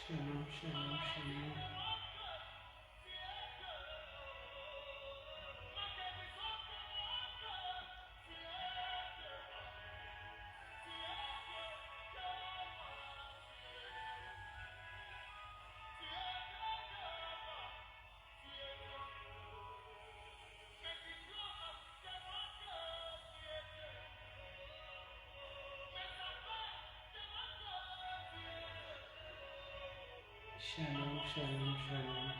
Shalom, shalom, shalom. Shalom, shalom, shalom.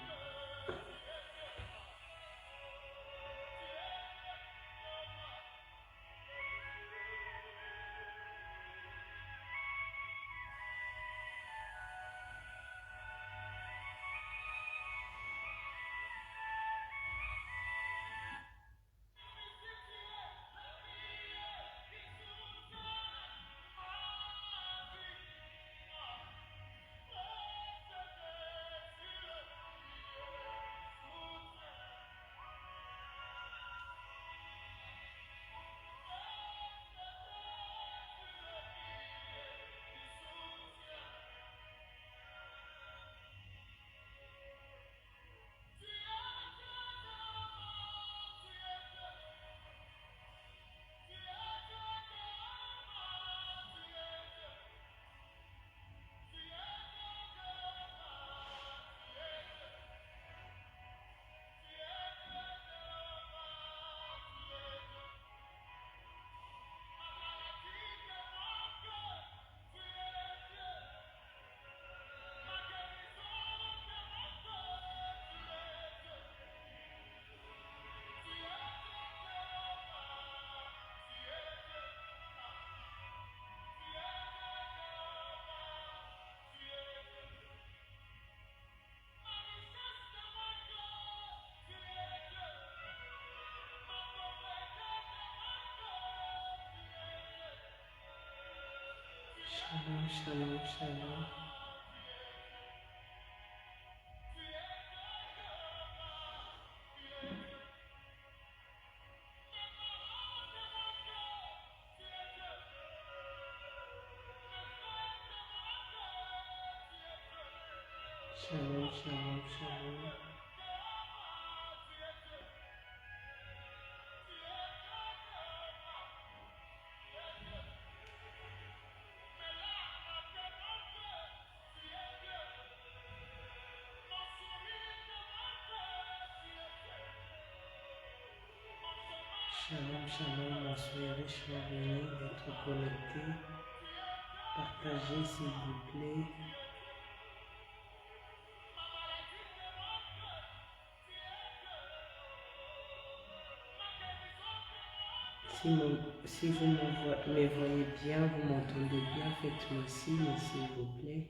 Shalom, shalom, shalom. Shalom, shalom, shalom. Shalom, shalom, bonsoir, bienvenue d'être connecté. Partagez s'il vous plaît. Si vous me voyez bien, vous m'entendez bien, faites-moi signe s'il vous plaît.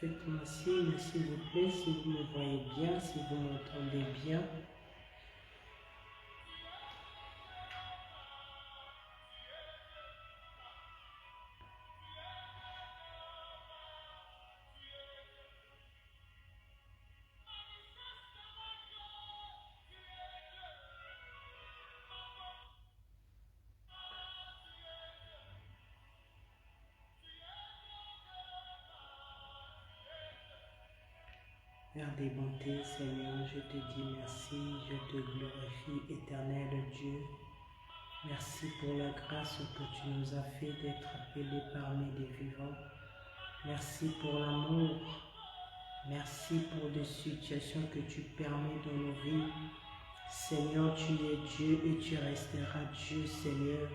Faites-moi signe s'il vous plaît, si vous me voyez bien, si vous m'entendez bien. Père des bontés, Seigneur, je te dis merci, je te glorifie, éternel Dieu. Merci pour la grâce que tu nous as fait d'être appelés parmi les vivants. Merci pour l'amour. Merci pour des situations que tu permets dans nos vies. Seigneur, tu es Dieu et tu resteras Dieu, Seigneur.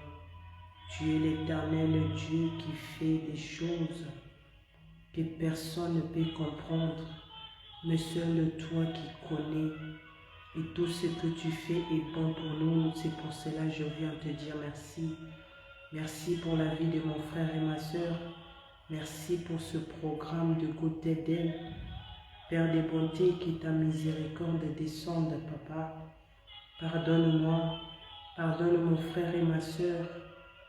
Tu es l'éternel Dieu qui fait des choses que personne ne peut comprendre, mais seul toi qui connais. Et tout ce que tu fais est bon pour nous. C'est pour cela que je viens te dire merci. Merci pour la vie de mon frère et ma soeur. Merci pour ce programme de Gouttes d'Éden. Père des bontés, que ta miséricorde descende, Papa. Pardonne-moi, pardonne mon frère et ma soeur.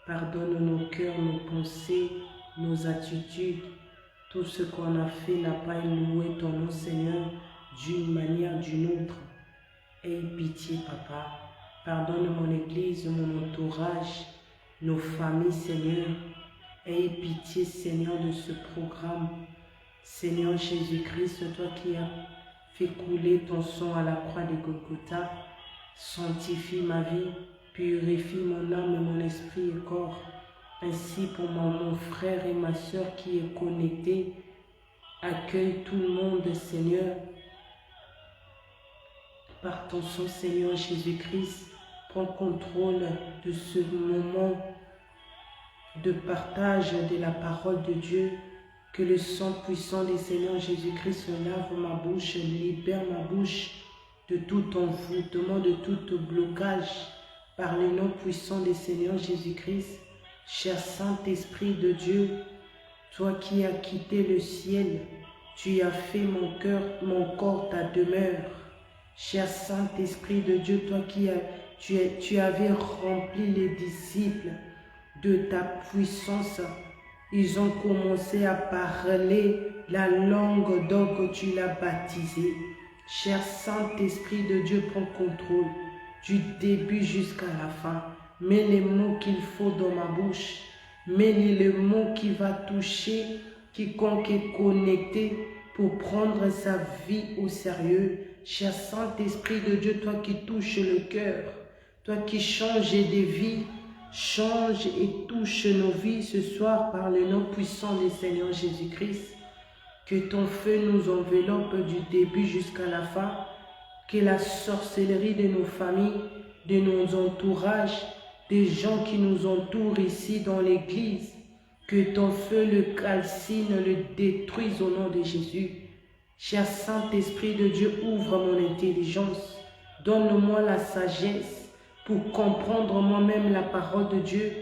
Pardonne nos cœurs, nos pensées, nos attitudes, Tout ce qu'on a fait n'a pas loué ton nom, Seigneur, d'une manière ou d'une autre. Aie pitié, Papa. Pardonne mon Église, mon entourage, nos familles, Seigneur. Aie pitié, Seigneur, de ce programme. Seigneur Jésus-Christ, toi qui as fait couler ton sang à la croix de Golgotha, sanctifie ma vie, purifie mon âme et mon esprit et corps. Ainsi pour mon frère et ma soeur qui est connecté, accueille tout le monde, Seigneur. Par ton sang, Seigneur Jésus-Christ, prends contrôle de ce moment de partage de la parole de Dieu. Que le sang puissant du Seigneur Jésus-Christ lave ma bouche, libère ma bouche de tout envoûtement, de tout blocage, par le nom puissant du Seigneur Jésus-Christ. Cher Saint-Esprit de Dieu, toi qui as quitté le ciel, tu as fait mon corps ta demeure. Cher Saint-Esprit de Dieu, toi qui tu avais rempli les disciples de ta puissance, ils ont commencé à parler la langue d'or que tu l'as baptisée. Cher Saint-Esprit de Dieu, prends contrôle du début jusqu'à la fin. Mets les mots qu'il faut dans ma bouche. Mets les mots qui va toucher quiconque est connecté pour prendre sa vie au sérieux. Cher Saint-Esprit de Dieu, toi qui touches le cœur, toi qui changes des vies, change et touche nos vies ce soir par le nom puissant du Seigneur Jésus-Christ. Que ton feu nous enveloppe du début jusqu'à la fin. Que la sorcellerie de nos familles, de nos entourages, des gens qui nous entourent ici dans l'église, que ton feu le calcine, le détruise au nom de Jésus. Cher Saint-Esprit de Dieu, ouvre mon intelligence. Donne-moi la sagesse pour comprendre moi-même la parole de Dieu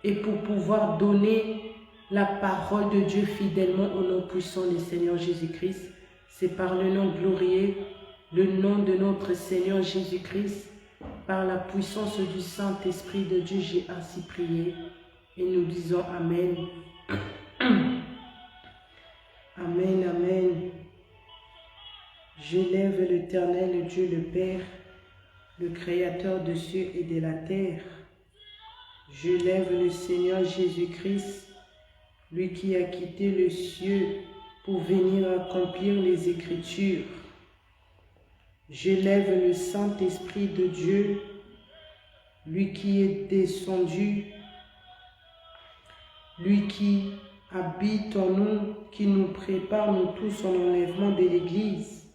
et pour pouvoir donner la parole de Dieu fidèlement au nom puissant du Seigneur Jésus-Christ. C'est par le nom glorieux, le nom de notre Seigneur Jésus-Christ, par la puissance du Saint-Esprit de Dieu, j'ai ainsi prié et nous disons Amen. Amen, Amen. Je lève l'Éternel Dieu le Père, le Créateur des cieux et de la terre. Je lève le Seigneur Jésus-Christ, lui qui a quitté le ciel pour venir accomplir les Écritures. Je lève le Saint-Esprit de Dieu, lui qui est descendu, lui qui habite en nous, qui nous prépare nous tous en enlèvement de l'Église,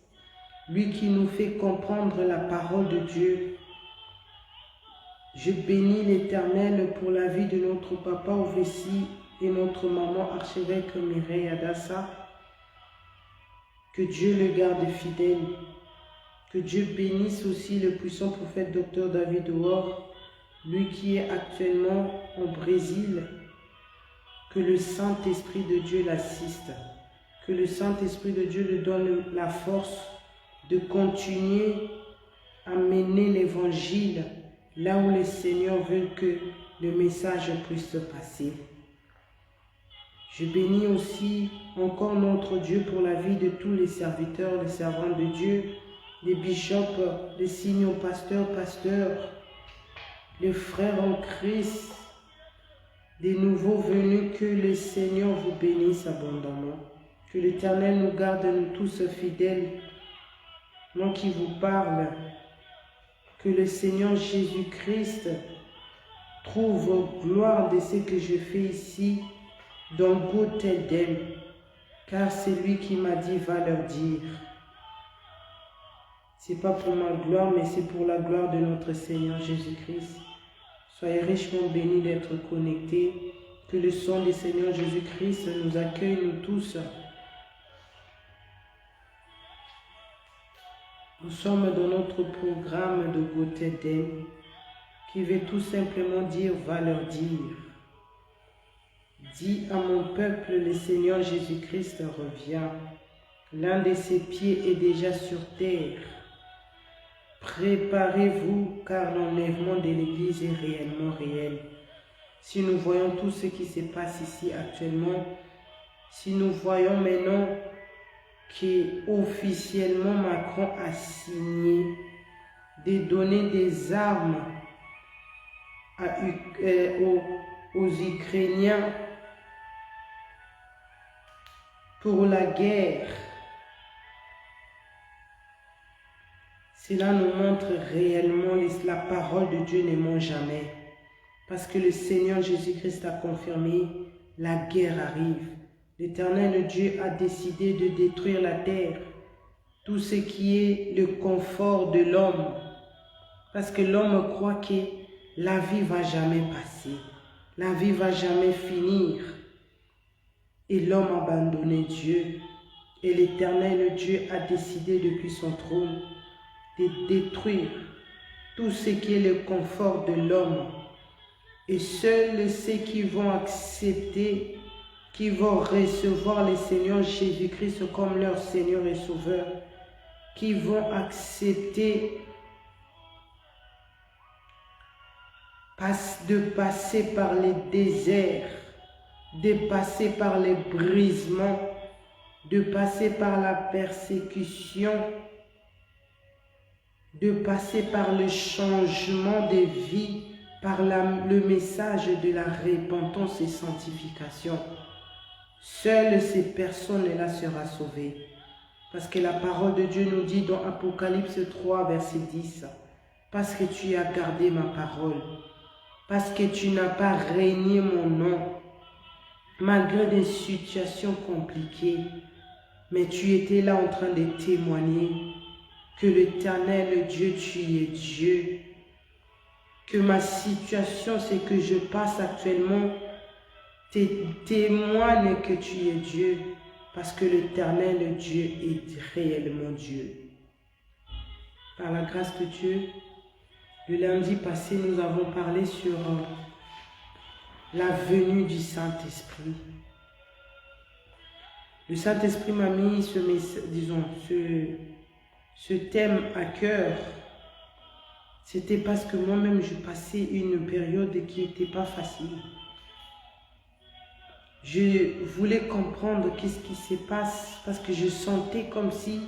lui qui nous fait comprendre la parole de Dieu. Je bénis l'Éternel pour la vie de notre papa Ovessi et notre maman archevêque Mireille Adassa. Que Dieu le garde fidèle. Que Dieu bénisse aussi le puissant prophète Dr David Ouor, lui qui est actuellement au Brésil. Que le Saint-Esprit de Dieu l'assiste. Que le Saint-Esprit de Dieu lui donne la force de continuer à mener l'évangile là où le Seigneur veut que le message puisse se passer. Je bénis aussi encore notre Dieu pour la vie de tous les serviteurs, les servants de Dieu, les bishops, les signaux pasteurs, les frères en Christ, des nouveaux venus, que le Seigneur vous bénisse abondamment. Que l'Éternel nous garde, nous tous fidèles, moi qui vous parle. Que le Seigneur Jésus-Christ trouve gloire de ce que je fais ici dans Gothel, car c'est lui qui m'a dit, va leur dire. C'est pas pour ma gloire, mais c'est pour la gloire de notre Seigneur Jésus-Christ. Soyez richement bénis d'être connectés. Que le sang du Seigneur Jésus-Christ nous accueille, nous tous. Nous sommes dans notre programme de Gothel, qui veut tout simplement dire, va leur dire. Dis à mon peuple, le Seigneur Jésus-Christ revient. L'un de ses pieds est déjà sur terre. Préparez-vous, car l'enlèvement de l'Église est réellement réel. Si nous voyons tout ce qui se passe ici actuellement, Si nous voyons maintenant qu'officiellement Macron a signé de donner des armes aux Ukrainiens pour la guerre, cela nous montre réellement la parole de Dieu ne ment jamais. Parce que le Seigneur Jésus-Christ a confirmé, la guerre arrive. L'Éternel Dieu a décidé de détruire la terre, tout ce qui est le confort de l'homme. Parce que l'homme croit que la vie va jamais passer, la vie va jamais finir. Et l'homme a abandonné Dieu. Et l'Éternel Dieu a décidé depuis son trône de détruire tout ce qui est le confort de l'homme. Et seuls ceux qui vont accepter, qui vont recevoir le Seigneur Jésus-Christ comme leur Seigneur et Sauveur, qui vont accepter de passer par les déserts, de passer par les brisements, de passer par la persécution, de passer par le changement de vie, par le message de la repentance et sanctification. Seules ces personnes-là seront sauvées. Parce que la parole de Dieu nous dit dans Apocalypse 3, verset 10, « Parce que tu as gardé ma parole, parce que tu n'as pas renié mon nom, malgré des situations compliquées, mais tu étais là en train de témoigner que l'Éternel Dieu, tu es Dieu, que ma situation, c'est que je passe actuellement, témoigne que tu es Dieu, parce que l'Éternel Dieu est réellement Dieu. » Par la grâce de Dieu, le lundi passé, nous avons parlé sur la venue du Saint-Esprit. Le Saint-Esprit m'a mis ce thème à cœur. C'était parce que moi-même, je passais une période qui n'était pas facile. Je voulais comprendre qu'est-ce qui se passe parce que je sentais comme si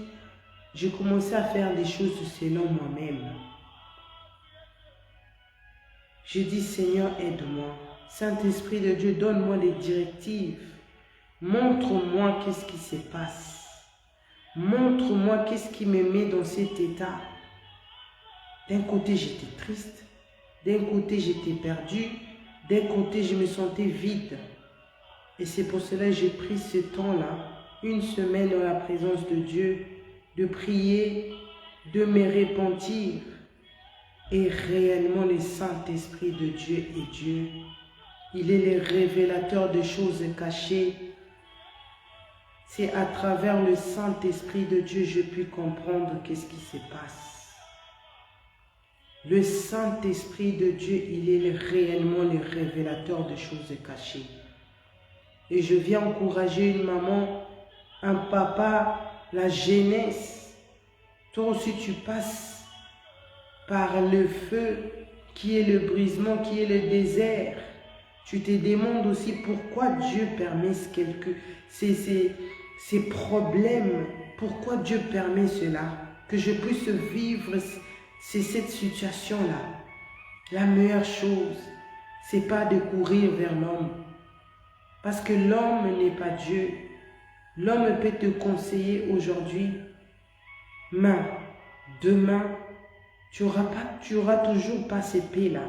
je commençais à faire des choses selon moi-même. Je dis, Seigneur, aide-moi. Saint-Esprit de Dieu, donne-moi des directives. Montre-moi qu'est-ce qui se passe. Montre-moi qu'est-ce qui me met dans cet état. D'un côté, j'étais triste. D'un côté, j'étais perdu. D'un côté, je me sentais vide. Et c'est pour cela que j'ai pris ce temps-là, une semaine dans la présence de Dieu, de prier, de me repentir. Et réellement, le Saint-Esprit de Dieu est Dieu. Il est le révélateur des choses cachées. C'est à travers le Saint-Esprit de Dieu que je puis comprendre qu'est-ce qui se passe. Le Saint-Esprit de Dieu, il est réellement le révélateur des choses cachées. Et je viens encourager une maman, un papa, la jeunesse. Toi aussi, tu passes par le feu qui est le brisement, qui est le désert. Tu te demandes aussi pourquoi Dieu permet ces problèmes. Pourquoi Dieu permet cela? Que je puisse vivre cette situation-là. La meilleure chose, c'est pas de courir vers l'homme. Parce que l'homme n'est pas Dieu. L'homme peut te conseiller aujourd'hui, mais demain, tu auras toujours pas ces paix-là.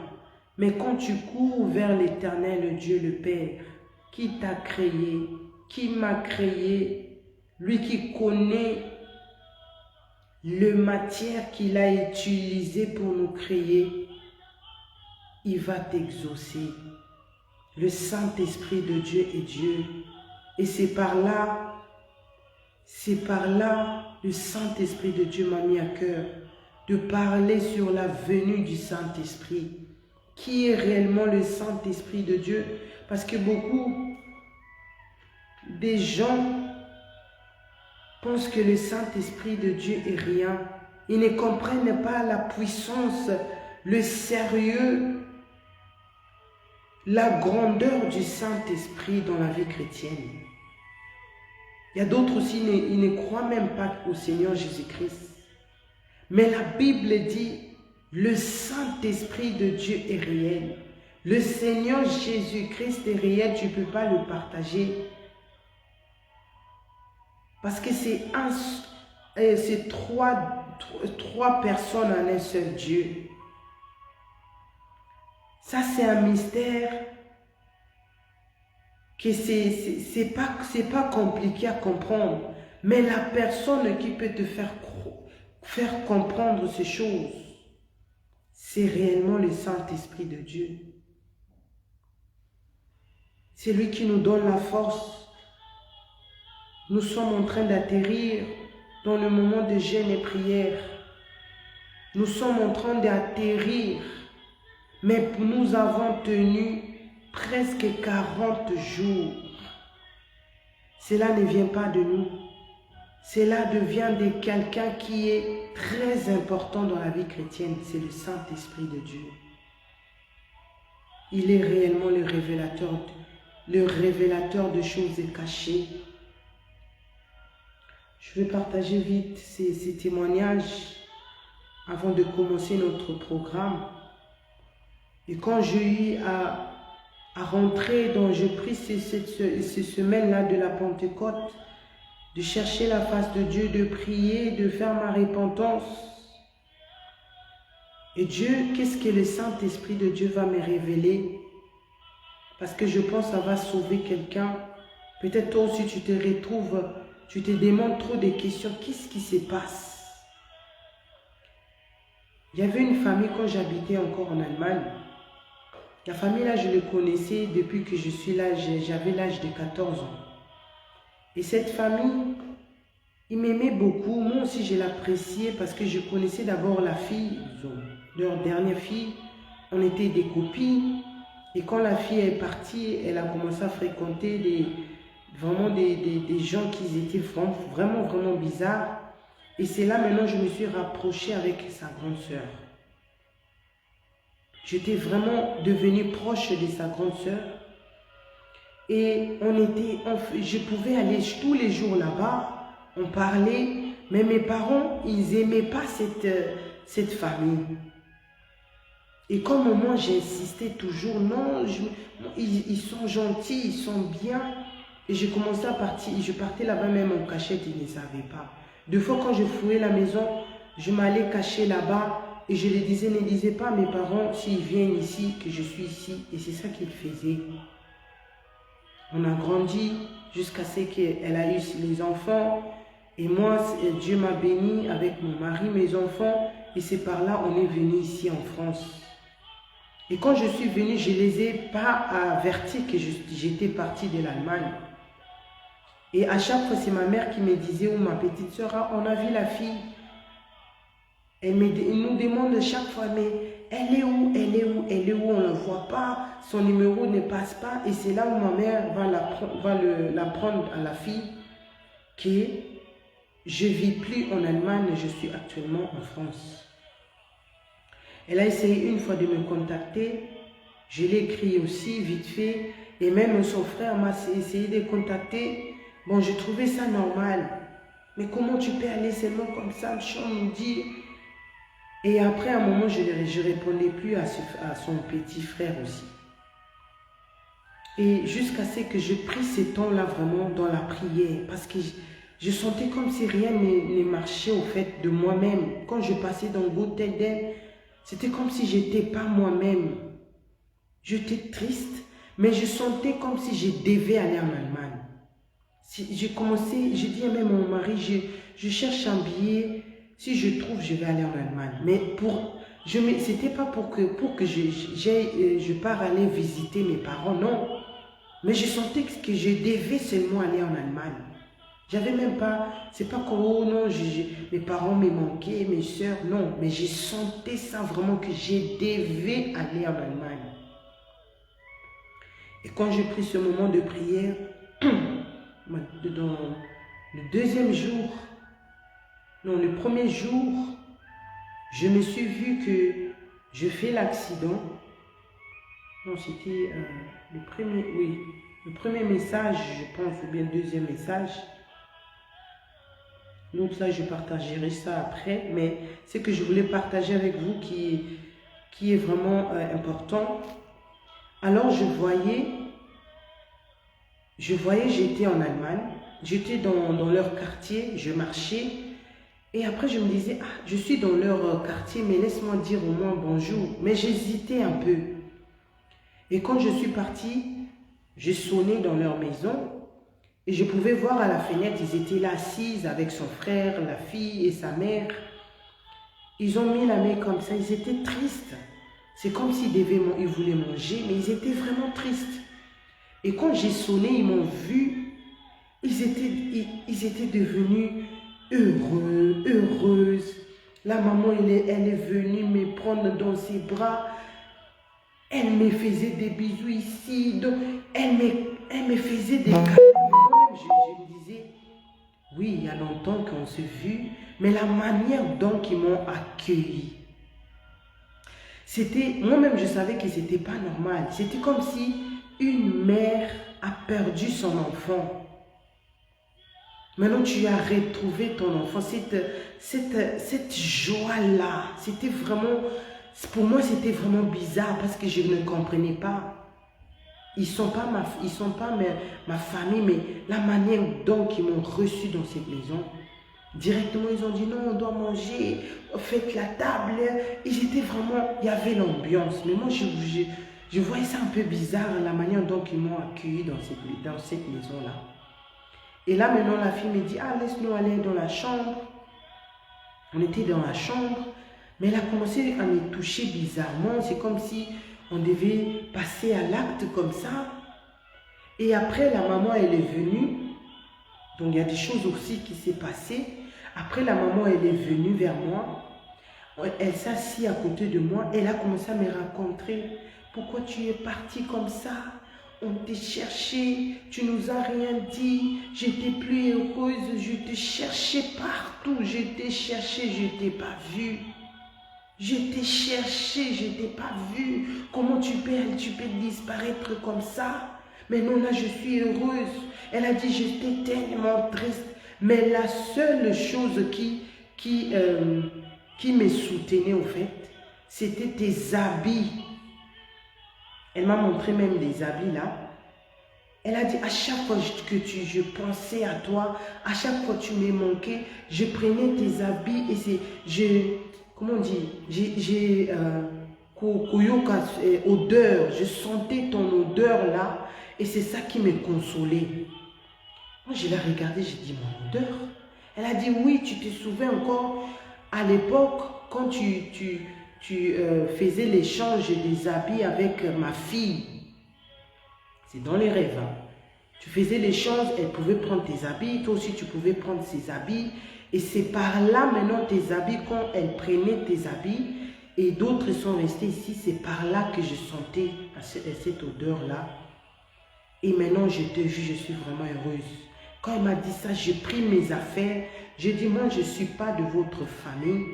Mais quand tu cours vers l'Éternel Dieu le Père, qui t'a créé, qui m'a créé, lui qui connaît le matière qu'il a utilisé pour nous créer, il va t'exaucer. Le Saint-Esprit de Dieu est Dieu. Et c'est par là, le Saint-Esprit de Dieu m'a mis à cœur de parler sur la venue du Saint-Esprit. Qui est réellement le Saint-Esprit de Dieu? Parce que beaucoup des gens pensent que le Saint-Esprit de Dieu est rien. Ils ne comprennent pas la puissance, le sérieux, la grandeur du Saint-Esprit dans la vie chrétienne. Il y a d'autres aussi, ils ne croient même pas au Seigneur Jésus-Christ. Mais la Bible dit, le Saint-Esprit de Dieu est réel. Le Seigneur Jésus-Christ est réel, tu ne peux pas le partager. Parce que c'est trois personnes en un seul Dieu. Ça, c'est un mystère que c'est pas compliqué à comprendre. Mais la personne qui peut te faire comprendre ces choses, c'est réellement le Saint-Esprit de Dieu. C'est lui qui nous donne la force. Nous sommes en train d'atterrir dans le moment de jeûne et prière. Nous sommes en train d'atterrir, mais nous avons tenu presque 40 jours. Cela ne vient pas de nous. Cela devient de quelqu'un qui est très important dans la vie chrétienne. C'est le Saint-Esprit de Dieu. Il est réellement le révélateur de choses cachées. Je vais partager vite ces témoignages avant de commencer notre programme. Et quand j'ai eu à rentrer dans, je prie ces semaines-là de la Pentecôte, de chercher la face de Dieu, de prier, de faire ma repentance. Et Dieu, qu'est-ce que le Saint-Esprit de Dieu va me révéler? Parce que je pense que ça va sauver quelqu'un. Peut-être toi aussi tu te retrouves, tu te demandes trop de questions. Qu'est-ce qui se passe? Il y avait une famille quand j'habitais encore en Allemagne. La famille là, je le connaissais depuis que je suis là, j'avais l'âge de 14 ans. Et cette famille, ils m'aimaient beaucoup. Moi aussi, je l'appréciais parce que je connaissais d'abord la fille, leur dernière fille. On était des copines. Et quand la fille est partie, elle a commencé à fréquenter des gens qui étaient vraiment bizarres. Et c'est là maintenant je me suis rapprochée avec sa grande sœur. J'étais vraiment devenue proche de sa grande sœur. Et je pouvais aller tous les jours là-bas, on parlait, mais mes parents, ils n'aimaient pas cette famille. Et comme moi, j'insistais toujours, non, ils sont gentils, ils sont bien. Et je commençais à partir, je partais là-bas même en cachette, ils ne savaient pas. Deux fois quand je fouillais la maison, je m'allais cacher là-bas et je les disais, ne disais pas à mes parents s'ils viennent ici, que je suis ici. Et c'est ça qu'ils faisaient. On a grandi jusqu'à ce qu'elle a eu les enfants. Et moi, Dieu m'a béni avec mon mari, mes enfants. Et c'est par là on est venu ici en France. Et quand je suis venue, je ne les ai pas avertis que j'étais partie de l'Allemagne. Et à chaque fois, c'est ma mère qui me disait, ou ma petite soeur, ah, on a vu la fille. Elle nous demande chaque fois, mais elle est où? Elle est où? Elle est où? On ne la voit pas. Son numéro ne passe pas. Et c'est là où ma mère va l'apprendre à la fille que je ne vis plus en Allemagne, je suis actuellement en France. Elle a essayé une fois de me contacter. Je l'ai écrit aussi, vite fait. Et même son frère m'a essayé de contacter. Bon, je trouvais ça normal. Mais comment tu peux aller seulement comme ça? On me dit. Et après, à un moment, je ne répondais plus à son petit frère aussi. Et jusqu'à ce que je prie ce temps-là vraiment dans la prière. Parce que je sentais comme si rien ne marchait au fait de moi-même. Quand je passais dans le bout d'elle, c'était comme si je n'étais pas moi-même. J'étais triste, mais je sentais comme si je devais aller en Allemagne. J'ai commencé, je dis même à mon mari, je cherche un billet, si je trouve, je vais aller en Allemagne. Mais c'était pas pour que je pars aller visiter mes parents, non. Mais je sentais que je devais seulement aller en Allemagne. J'avais même pas, c'est pas comme, oh non, mes parents me manquaient, mes soeurs, non. Mais je sentais ça vraiment que je devais aller en Allemagne. Et quand j'ai pris ce moment de prière, dans le deuxième jour, non, le premier jour, je me suis vu que je fais l'accident. Non, c'était le premier message, je pense, ou bien le deuxième message. Donc là, je partagerai ça après, mais ce que je voulais partager avec vous qui est vraiment important. Alors, j'étais en Allemagne, j'étais dans leur quartier, je marchais, et après je me disais, ah, je suis dans leur quartier, mais laisse-moi dire au moins bonjour. Mais j'hésitais un peu. Et quand je suis partie, j'ai sonné dans leur maison, et je pouvais voir à la fenêtre, ils étaient là assis avec son frère, la fille et sa mère. Ils ont mis la main comme ça, ils étaient tristes. C'est comme ils voulaient manger, mais ils étaient vraiment tristes. Et quand j'ai sonné, ils m'ont vu, ils étaient devenus heureux, heureuses. La maman, elle est venue me prendre dans ses bras. Elle me faisait des bisous ici. Donc, elle me faisait des câlins. Moi-même, je me disais, oui, il y a longtemps qu'on s'est vu, mais la manière dont ils m'ont accueilli, moi-même, je savais que ce n'était pas normal. C'était comme si une mère a perdu son enfant. Maintenant, tu as retrouvé ton enfant. Cette joie-là, c'était vraiment, pour moi, c'était vraiment bizarre parce que je ne comprenais pas. Ils ne sont pas ma famille, mais la manière dont ils m'ont reçu dans cette maison, directement, ils ont dit non, on doit manger, faites la table. Ils étaient vraiment, il y avait l'ambiance. Mais moi, je voyais ça un peu bizarre, la manière dont ils m'ont accueilli dans cette maison-là. Et là, maintenant, la fille me dit, ah, laisse-nous aller dans la chambre. On était dans la chambre, mais elle a commencé à me toucher bizarrement. C'est comme si on devait passer à l'acte comme ça. Et après, la maman, elle est venue. Donc, il y a des choses aussi qui s'est passées. Après, la maman, elle est venue vers moi. Elle s'assit à côté de moi. Elle a commencé à me raconter pourquoi tu es partie comme ça. On t'a cherché, tu nous as rien dit, j'étais plus heureuse, je te cherchais partout, je t'ai cherché, je t'ai pas vu. Je t'ai cherché, je t'ai pas vu. Comment tu peux disparaître comme ça? Mais non, là, je suis heureuse. Elle a dit, j'étais tellement triste. Mais la seule chose qui me soutenait, au fait, c'était tes habits. Elle m'a montré même des habits là. Elle a dit, à chaque fois que je pensais à toi, à chaque fois que tu me manquais, je prenais tes habits et comment on dit, odeur, je sentais ton odeur là et c'est ça qui me consolait. Moi je l'ai regardé, j'ai dit, mon odeur? Elle a dit, oui, tu te souviens encore à l'époque quand tu faisais l'échange des habits avec ma fille. C'est dans les rêves. Hein. Tu faisais l'échange, elle pouvait prendre tes habits, toi aussi tu pouvais prendre ses habits. Et c'est par là maintenant tes habits, quand elle prenait tes habits, et d'autres sont restés ici, c'est par là que je sentais cette odeur-là. Et maintenant je te jure, je suis vraiment heureuse. Quand elle m'a dit ça, j'ai pris mes affaires, j'ai dit, moi je ne suis pas de votre famille.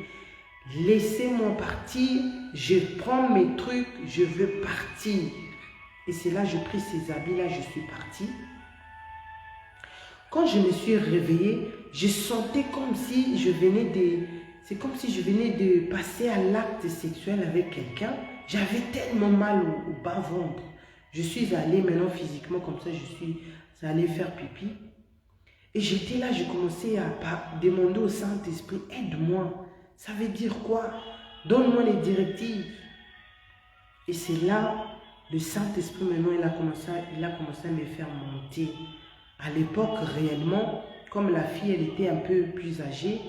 Laissez-moi partir, je prends mes trucs, je veux partir. Et c'est là, j'ai pris ces habits-là, je suis partie. Quand je me suis réveillée, je sentais comme si je venais de passer à l'acte sexuel avec quelqu'un. J'avais tellement mal au bas-ventre. Je suis allée maintenant physiquement comme ça, je suis allée faire pipi. Et j'étais là, je commençais à demander au Saint-Esprit, aide-moi. Ça veut dire quoi? Donne-moi les directives. Et c'est là, le Saint-Esprit maintenant, il a commencé à me faire monter. À l'époque, réellement, comme la fille, elle était un peu plus âgée,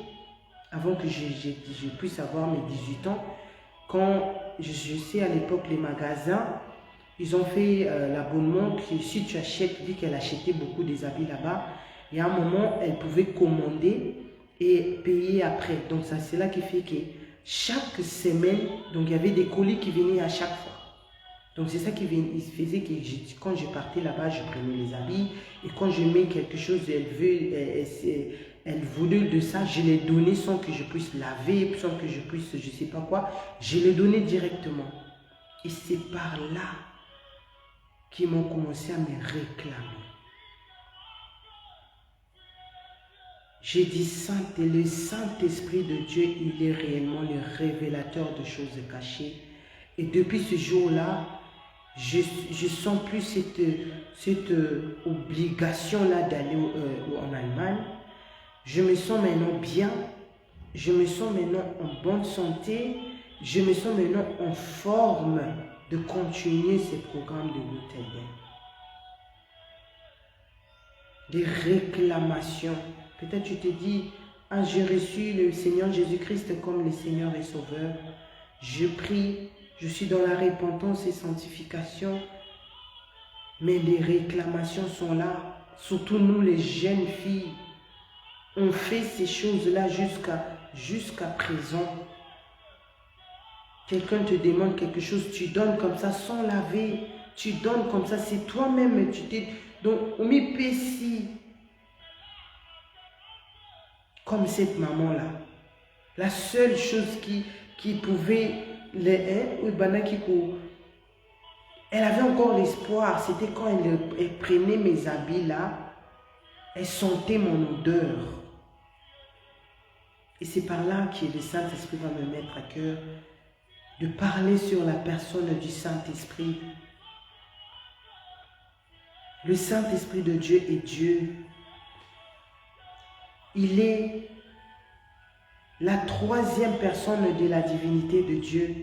avant que je puisse avoir mes 18 ans, quand je sais à l'époque, les magasins, ils ont fait l'abonnement que si tu achètes, vu qu'elle achetait beaucoup des habits là-bas, et à un moment, elle pouvait commander et payer après. Donc, c'est là qui fait que chaque semaine, donc il y avait des colis qui venaient à chaque fois. Donc, c'est ça qui faisait que quand je partais là-bas, je prenais les habits. Et quand je mets quelque chose, elle voulait de ça, je les donnais sans que je puisse laver, sans que je puisse, je ne sais pas quoi. Je les donnais directement. Et c'est par là qu'ils m'ont commencé à me réclamer. J'ai dit le Saint-Esprit de Dieu, il est réellement le révélateur de choses cachées. Et depuis ce jour-là, je sens plus cette obligation-là d'aller en Allemagne. Je me sens maintenant bien. Je me sens maintenant en bonne santé. Je me sens maintenant en forme de continuer ces programmes de Lutherbien. Des réclamations. Peut-être tu te dis, ah, j'ai reçu le Seigneur Jésus-Christ comme le Seigneur et Sauveur. Je prie, je suis dans la repentance et sanctification. Mais les réclamations sont là. Surtout nous, les jeunes filles. On fait ces choses-là jusqu'à présent. Quelqu'un te demande quelque chose, tu donnes comme ça sans laver. Tu donnes comme ça, c'est toi-même. Donc, on m'y pécie. Comme cette maman-là. La seule chose qui pouvait... Elle avait encore l'espoir. C'était quand elle prenait mes habits là. Elle sentait mon odeur. Et c'est par là que le Saint-Esprit va me mettre à cœur de parler sur la personne du Saint-Esprit. Le Saint-Esprit de Dieu est Dieu. Il est la troisième personne de la divinité de Dieu.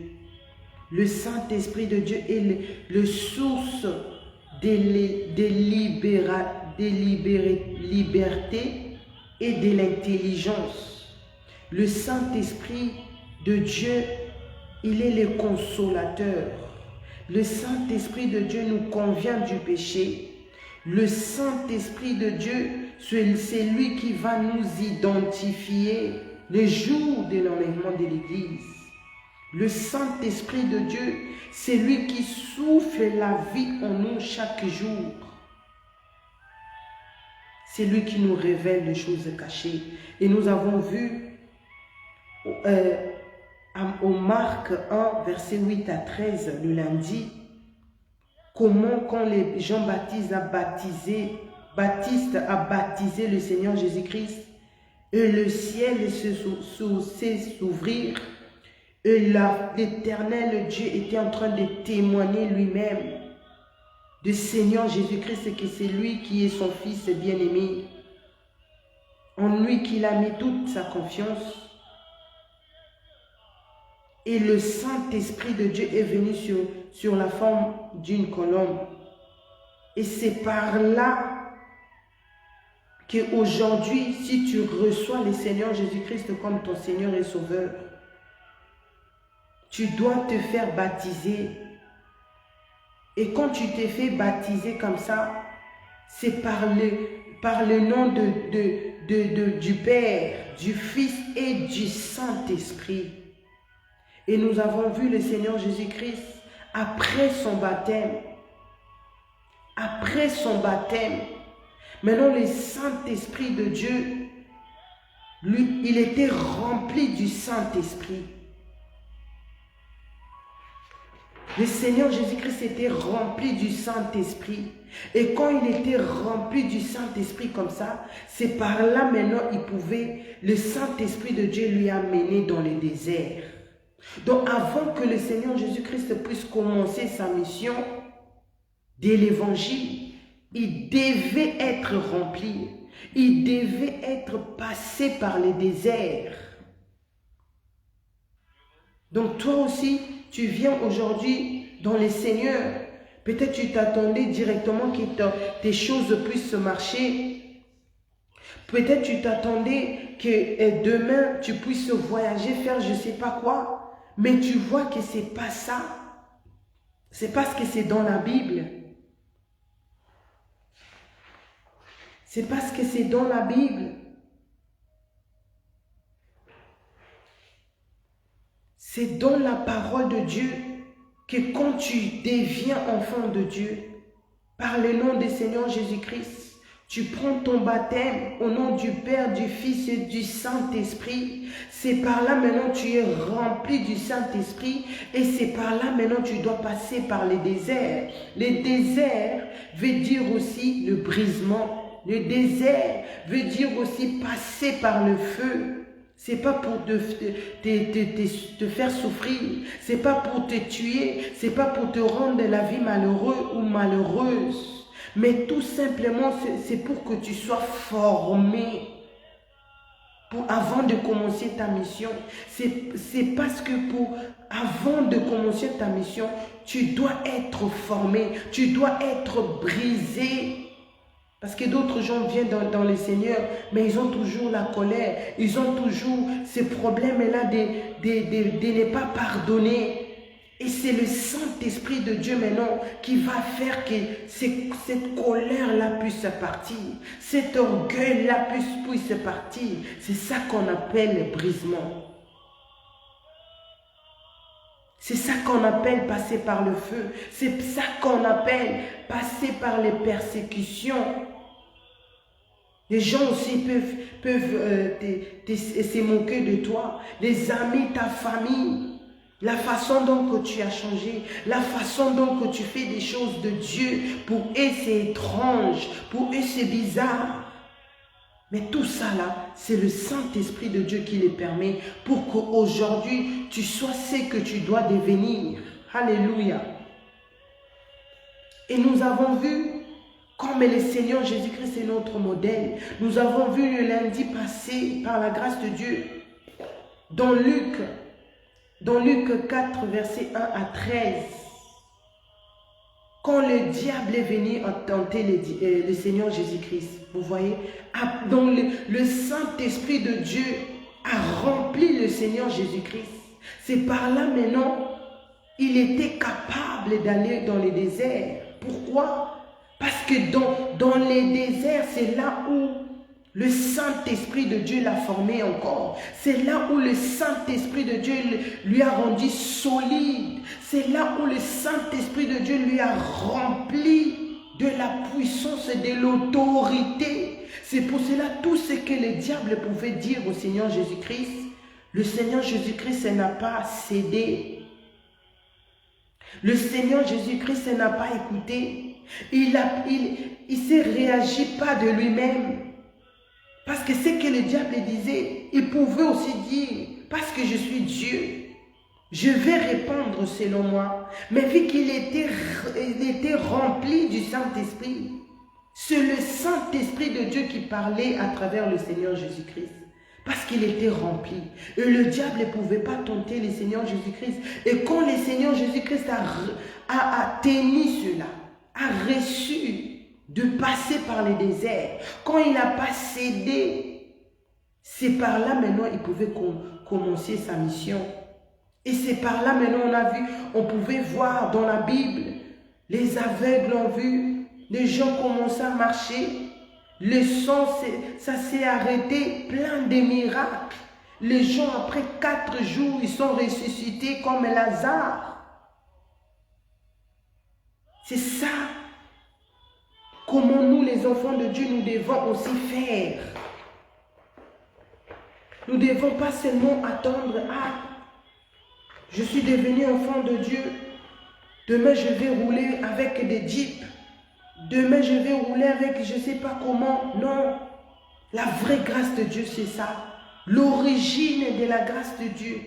Le Saint-Esprit de Dieu est le source de liberté et de l'intelligence. Le Saint-Esprit de Dieu, il est le consolateur. Le Saint-Esprit de Dieu nous convient du péché. Le Saint-Esprit de Dieu, c'est lui qui va nous identifier le jour de l'enlèvement de l'Église. Le Saint-Esprit de Dieu, c'est lui qui souffle la vie en nous chaque jour. C'est lui qui nous révèle les choses cachées. Et nous avons vu au Marc 1, verset 8 à 13, le lundi, comment quand Jean-Baptiste a baptisé le Seigneur Jésus-Christ, et le ciel s'est s'ouvrir, et l'Éternel Dieu était en train de témoigner lui-même du Seigneur Jésus-Christ, que c'est lui qui est son Fils bien-aimé, en lui qu'il a mis toute sa confiance. Et le Saint-Esprit de Dieu est venu sur la forme d'une colombe. Et c'est par là qu'aujourd'hui, si tu reçois le Seigneur Jésus-Christ comme ton Seigneur et Sauveur, tu dois te faire baptiser. Et quand tu t'es fait baptiser comme ça, c'est par le nom du Père, du Fils et du Saint-Esprit. Et nous avons vu le Seigneur Jésus-Christ après son baptême. Après son baptême, maintenant le Saint-Esprit de Dieu, lui, il était rempli du Saint-Esprit. Le Seigneur Jésus-Christ était rempli du Saint-Esprit. Et quand il était rempli du Saint-Esprit comme ça, c'est par là maintenant le Saint-Esprit de Dieu lui amener dans le désert. Donc avant que le Seigneur Jésus-Christ puisse commencer sa mission de l'évangile, il devait être rempli. Il devait être passé par le désert. Donc toi aussi, tu viens aujourd'hui dans le Seigneur. Peut-être tu t'attendais directement que tes choses puissent marcher. Peut-être tu t'attendais que demain tu puisses voyager, faire je ne sais pas quoi. Mais tu vois que ce n'est pas ça. C'est parce que c'est dans la Bible. C'est parce que c'est dans la Bible. C'est dans la parole de Dieu que quand tu deviens enfant de Dieu, par le nom du Seigneur Jésus-Christ, tu prends ton baptême au nom du Père, du Fils et du Saint-Esprit. C'est par là maintenant tu es rempli du Saint-Esprit et c'est par là maintenant tu dois passer par les déserts. Les déserts veut dire aussi le brisement. Le désert veut dire aussi passer par le feu. C'est pas pour te faire souffrir. C'est pas pour te tuer. C'est pas pour te rendre la vie malheureux ou malheureuse. Mais tout simplement, c'est pour que tu sois formé. Avant de commencer ta mission. C'est parce que avant de commencer ta mission, tu dois être formé. Tu dois être brisé. Parce que d'autres gens viennent dans le Seigneur, mais ils ont toujours la colère. Ils ont toujours ce problème-là de ne pas pardonner. Et c'est le Saint-Esprit de Dieu maintenant qui va faire que cette colère-là puisse partir. Cet orgueil-là puisse partir. C'est ça qu'on appelle le brisement. C'est ça qu'on appelle passer par le feu. C'est ça qu'on appelle passer par les persécutions. Les gens aussi peuvent se moquer de toi. Les amis, ta famille. La façon dont tu as changé, la façon dont tu fais des choses de Dieu, pour eux c'est étrange, pour eux c'est bizarre. Mais tout ça là, c'est le Saint-Esprit de Dieu qui les permet pour qu'aujourd'hui tu sois ce que tu dois devenir. Alléluia. Et nous avons vu, comme le Seigneur Jésus-Christ est notre modèle, nous avons vu le lundi passé, par la grâce de Dieu, dans Luc 4, versets 1 à 13, quand le diable est venu tenter le Seigneur Jésus-Christ, vous voyez, dont le Saint-Esprit de Dieu a rempli le Seigneur Jésus-Christ. C'est par là maintenant, il était capable d'aller dans les déserts. Pourquoi? Parce que dans les déserts, c'est là où le Saint-Esprit de Dieu l'a formé encore. C'est là où le Saint-Esprit de Dieu lui a rendu solide. C'est là où le Saint-Esprit de Dieu lui a rempli de la puissance et de l'autorité. C'est pour cela tout ce que le diable pouvait dire au Seigneur Jésus-Christ, le Seigneur Jésus-Christ n'a pas cédé. Le Seigneur Jésus-Christ n'a pas écouté. Il ne s'est réagi pas de lui-même. Parce que ce que le diable disait, il pouvait aussi dire, parce que je suis Dieu, je vais répondre selon moi. Mais vu qu'il était rempli du Saint-Esprit, c'est le Saint-Esprit de Dieu qui parlait à travers le Seigneur Jésus-Christ. Parce qu'il était rempli. Et le diable ne pouvait pas tenter le Seigneur Jésus-Christ. Et quand le Seigneur Jésus-Christ a tenu cela, a reçu de passer par les déserts, quand il n'a pas cédé, c'est par là maintenant il pouvait commencer sa mission. Et c'est par là maintenant on pouvait voir dans la Bible, les aveugles ont vu, les gens commençaient à marcher, le sang, ça s'est arrêté, plein de miracles. Les gens après 4 jours, ils sont ressuscités comme Lazare. C'est ça. Comment nous, les enfants de Dieu, nous devons aussi faire. Nous ne devons pas seulement attendre, je suis devenu enfant de Dieu, demain je vais rouler avec des jeeps, demain je vais rouler avec je ne sais pas comment. Non, la vraie grâce de Dieu, c'est ça. L'origine de la grâce de Dieu,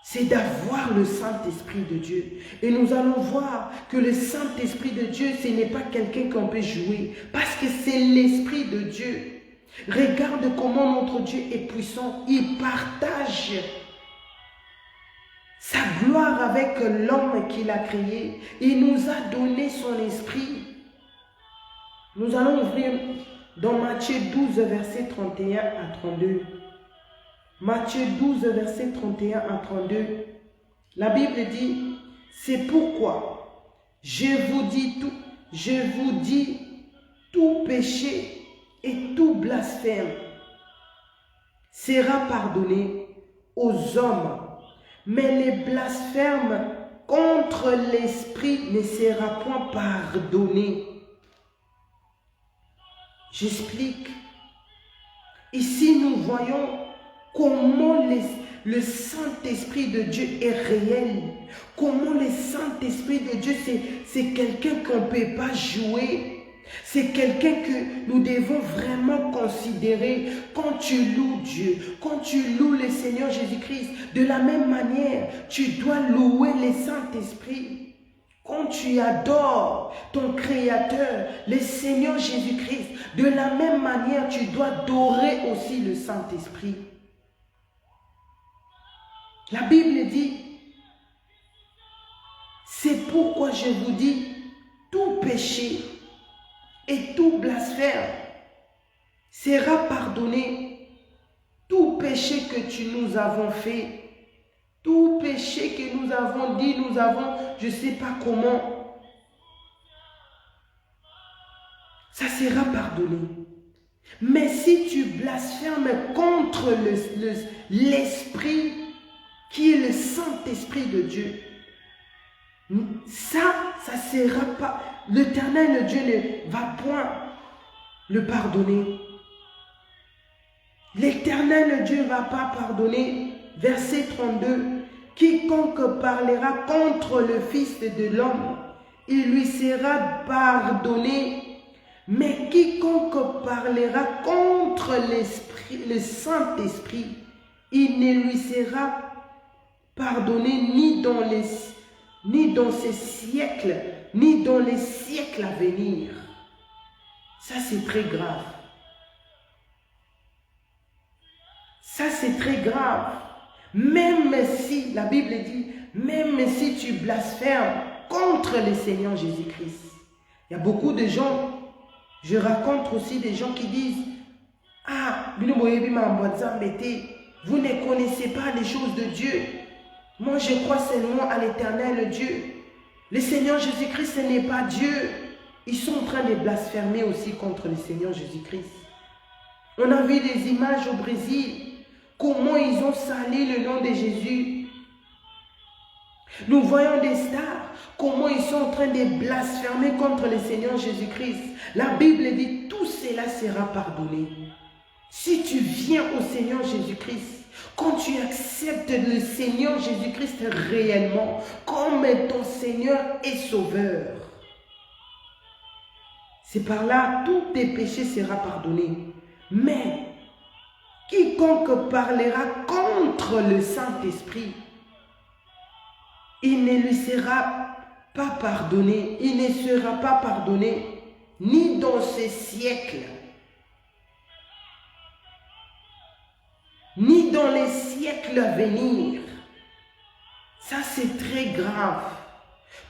c'est d'avoir le Saint-Esprit de Dieu. Et nous allons voir que le Saint-Esprit de Dieu, ce n'est pas quelqu'un qu'on peut jouer. Parce que c'est l'Esprit de Dieu. Regarde comment notre Dieu est puissant. Il partage sa gloire avec l'homme qu'il a créé. Il nous a donné son esprit. Nous allons ouvrir dans Matthieu 12, verset 31 à 32. Matthieu 12, verset 31 à 32. La Bible dit, c'est pourquoi je vous dis tout péché et tout blasphème sera pardonné aux hommes, mais les blasphèmes contre l'Esprit ne sera point pardonné. J'explique. Ici, nous voyons comment le Saint-Esprit de Dieu est réel. Comment le Saint-Esprit de Dieu, c'est quelqu'un qu'on ne peut pas jouer. C'est quelqu'un que nous devons vraiment considérer quand tu loues Dieu, quand tu loues le Seigneur Jésus-Christ. De la même manière, tu dois louer le Saint-Esprit. Quand tu adores ton Créateur, le Seigneur Jésus-Christ, de la même manière, tu dois adorer aussi le Saint-Esprit. La Bible dit, c'est pourquoi je vous dis, tout péché et tout blasphème sera pardonné. Tout péché que nous avons fait, tout péché que nous avons dit, nous avons, je ne sais pas comment, ça sera pardonné. Mais si tu blasphèmes contre l'Esprit, qui est le Saint-Esprit de Dieu, ça sera pas, l'Éternel Dieu ne va point le pardonner. L'Éternel Dieu ne va pas pardonner. Verset 32. Quiconque parlera contre le Fils de l'homme, il lui sera pardonné. Mais quiconque parlera contre l'Esprit, le Saint-Esprit, il ne lui sera pardonné ni dans ces siècles, ni dans les siècles à venir. Ça, c'est très grave. Ça, c'est très grave. Même si, la Bible dit, même si tu blasphèmes contre le Seigneur Jésus-Christ. Il y a beaucoup de gens, je rencontre aussi des gens qui disent, ah, vous ne connaissez pas les choses de Dieu. Moi, je crois seulement à l'Éternel Dieu. Le Seigneur Jésus-Christ, ce n'est pas Dieu. Ils sont en train de blasphémer aussi contre le Seigneur Jésus-Christ. On a vu des images au Brésil, comment ils ont sali le nom de Jésus. Nous voyons des stars, comment ils sont en train de blasphémer contre le Seigneur Jésus-Christ. La Bible dit, tout cela sera pardonné. Si tu viens au Seigneur Jésus-Christ, quand tu acceptes le Seigneur Jésus-Christ réellement, comme ton Seigneur et Sauveur, c'est par là, tous tes péchés seront pardonnés. Mais, quiconque parlera contre le Saint-Esprit, il ne lui sera pas pardonné, il ne sera pas pardonné, ni dans ces siècles, ni dans les siècles à venir. Ça, c'est très grave.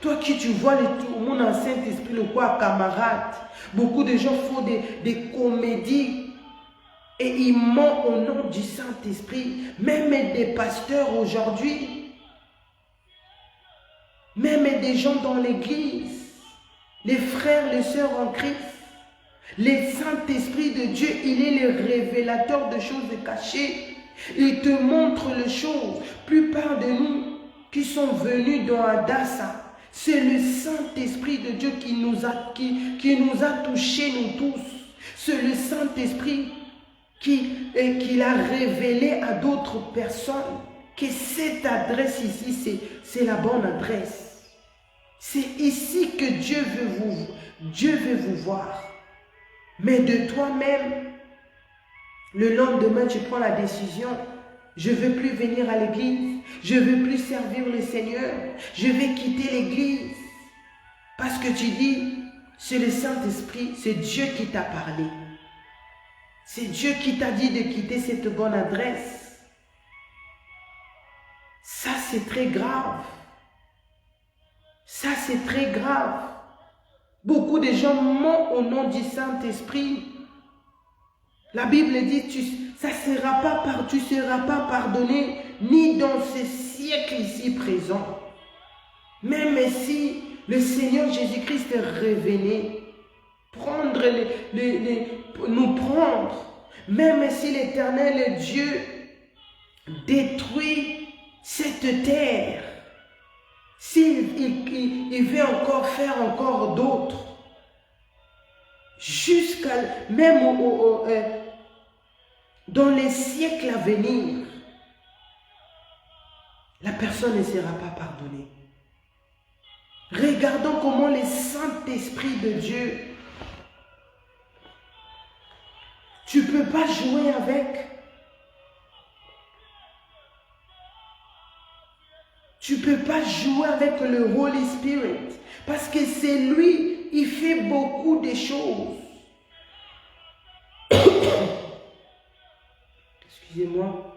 Toi qui tu vois mon ancien esprit, le quoi camarade, beaucoup de gens font des comédies et ils mentent au nom du Saint-Esprit. Même des pasteurs aujourd'hui, même des gens dans l'église, les frères, les sœurs en Christ, le Saint-Esprit de Dieu, il est le révélateur de choses cachées. Il te montre les choses. La plupart de nous qui sont venus dans Adassa, c'est le Saint-Esprit de Dieu qui nous a touchés, nous tous. C'est le Saint-Esprit qui l'a révélé à d'autres personnes que cette adresse ici, c'est la bonne adresse. C'est ici que Dieu veut vous voir. Mais de toi-même, le lendemain, tu prends la décision, je ne veux plus venir à l'église, je ne veux plus servir le Seigneur, je vais quitter l'église. Parce que tu dis, c'est le Saint-Esprit, c'est Dieu qui t'a parlé. C'est Dieu qui t'a dit de quitter cette bonne adresse. Ça, c'est très grave. Ça, c'est très grave. Beaucoup de gens mentent au nom du Saint-Esprit. La Bible dit, tu ne seras pas pardonné ni dans ces siècles ici présents. Même si le Seigneur Jésus-Christ revenait, nous prendre, même si l'Éternel Dieu détruit cette terre, s'il veut encore faire encore d'autres, jusqu'à même dans les siècles à venir, la personne ne sera pas pardonnée. Regardons comment le Saint-Esprit de Dieu Tu ne peux pas jouer avec. Tu ne peux pas jouer avec le Holy Spirit. Parce que c'est lui, il fait beaucoup de choses. Excusez-moi.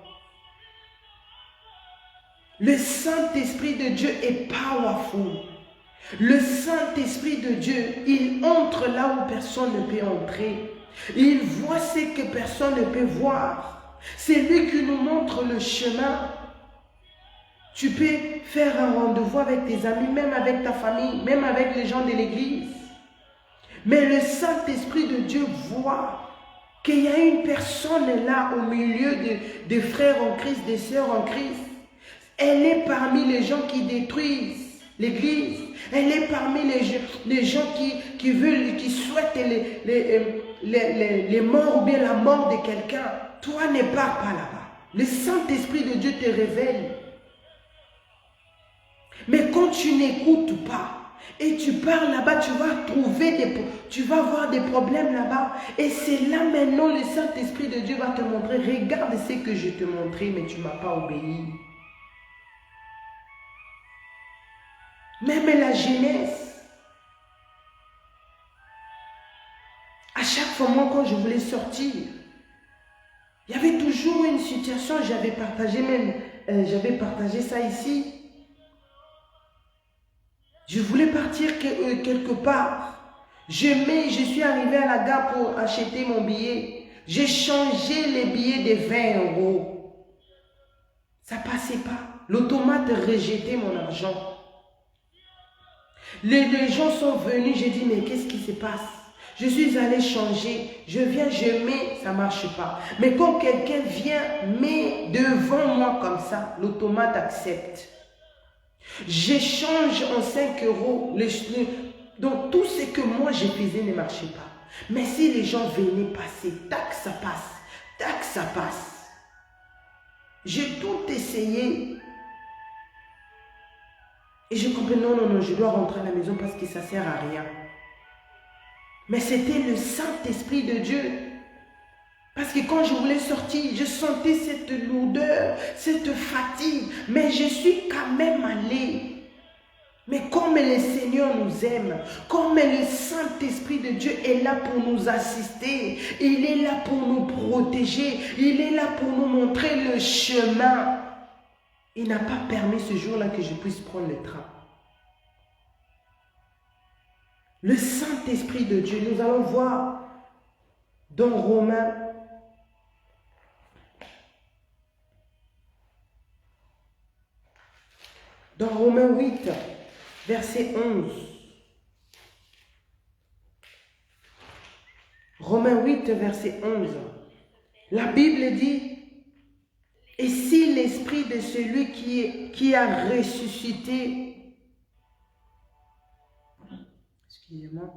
Le Saint-Esprit de Dieu est powerful. Le Saint-Esprit de Dieu, il entre là où personne ne peut entrer. Il voit ce que personne ne peut voir. C'est lui qui nous montre le chemin. Tu peux faire un rendez-vous avec tes amis, même avec ta famille, même avec les gens de l'église. Mais le Saint-Esprit de Dieu voit qu'il y a une personne là au milieu des frères en Christ, des sœurs en Christ. Elle est parmi les gens qui détruisent l'église. Elle est parmi les gens qui souhaitent les morts ou bien la mort de quelqu'un. Toi, ne pars pas là-bas. Le Saint-Esprit de Dieu te révèle. Mais quand tu n'écoutes pas et tu pars là-bas, tu vas avoir des problèmes là-bas. Et c'est là maintenant le Saint-Esprit de Dieu va te montrer. Regarde ce que je te montrais, mais tu ne m'as pas obéi. Même la jeunesse. À chaque fois, moi, quand je voulais sortir, il y avait toujours une situation, j'avais partagé ça ici. Je voulais partir quelque part. Je suis arrivé à la gare pour acheter mon billet. J'ai changé les billets de 20 €. Ça ne passait pas. L'automate rejetait mon argent. Les gens sont venus, j'ai dit, mais qu'est-ce qui se passe? Je suis allé changer, je viens, je mets, ça ne marche pas. Mais quand quelqu'un vient, met devant moi comme ça, l'automate accepte. J'échange en 5 €. Donc tout ce que moi je faisais ne marchait pas. Mais si les gens venaient passer, tac, ça passe. Tac, ça passe. J'ai tout essayé. Et je compris, non, je dois rentrer à la maison parce que ça ne sert à rien. Mais c'était le Saint-Esprit de Dieu. Parce que quand je voulais sortir, je sentais cette lourdeur, cette fatigue. Mais je suis quand même allée. Mais comme le Seigneur nous aime, comme le Saint-Esprit de Dieu est là pour nous assister, il est là pour nous protéger, il est là pour nous montrer le chemin. Il n'a pas permis ce jour-là que je puisse prendre le train. Le Saint-Esprit de Dieu, nous allons voir dans Romains. Dans Romains 8, verset 11. Romains 8, verset 11. La Bible dit, et si l'esprit de celui qui a ressuscité, excusez-moi,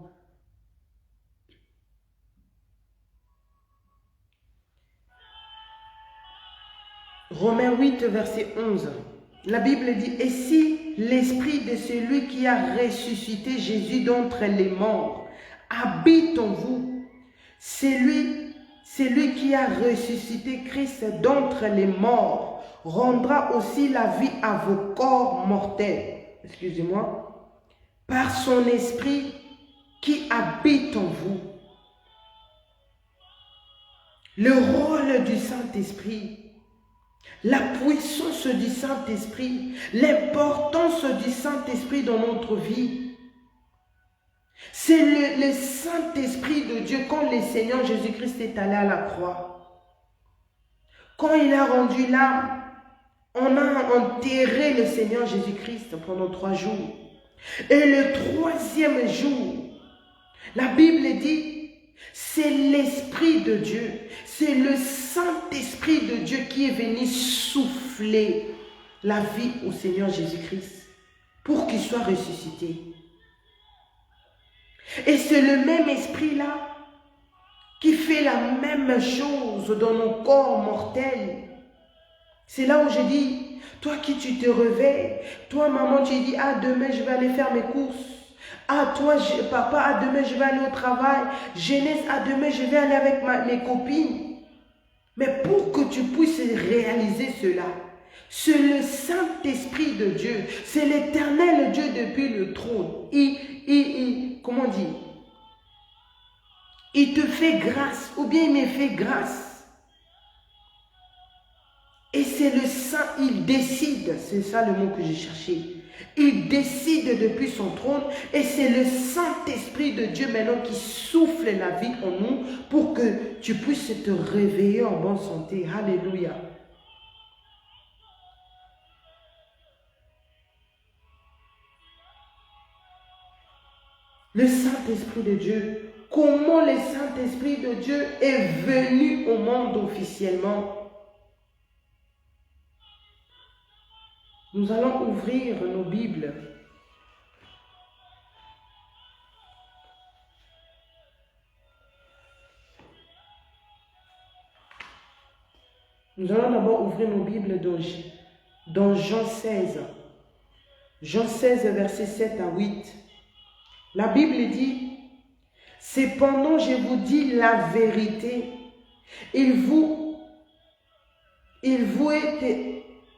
Romains 8, verset 11, la Bible dit, et si l'esprit de celui qui a ressuscité Jésus d'entre les morts habite en vous, celui qui a ressuscité Christ d'entre les morts rendra aussi la vie à vos corps mortels. Excusez-moi. Par son esprit qui habite en vous. Le rôle du Saint-Esprit, la puissance du Saint-Esprit, l'importance du Saint-Esprit dans notre vie. C'est le Saint-Esprit de Dieu quand le Seigneur Jésus-Christ est allé à la croix. Quand il a rendu l'âme, on a enterré le Seigneur Jésus-Christ pendant 3 jours. Et le 3e jour, la Bible dit, c'est l'Esprit de Dieu, c'est le Saint-Esprit de Dieu qui est venu souffler la vie au Seigneur Jésus-Christ pour qu'il soit ressuscité. Et c'est le même esprit-là qui fait la même chose dans nos corps mortels. C'est là où je dis, toi qui tu te réveilles, toi maman tu dis, ah demain je vais aller faire mes courses. Ah, toi, papa, à demain, je vais aller au travail. Jeunesse, à demain, je vais aller avec mes copines. Mais pour que tu puisses réaliser cela, c'est le Saint-Esprit de Dieu, c'est l'Éternel Dieu depuis le trône. Comment dire? Il te fait grâce, ou bien il me fait grâce. Et c'est le Saint, il décide, c'est ça le mot que j'ai cherché. Il décide depuis son trône et c'est le Saint-Esprit de Dieu maintenant qui souffle la vie en nous pour que tu puisses te réveiller en bonne santé. Alléluia. Le Saint-Esprit de Dieu, comment le Saint-Esprit de Dieu est venu au monde officiellement? Nous allons ouvrir nos Bibles. Nous allons d'abord ouvrir nos Bibles dans Jean 16. Jean 16, versets 7 à 8. La Bible dit, « Cependant, je vous dis la vérité, il vous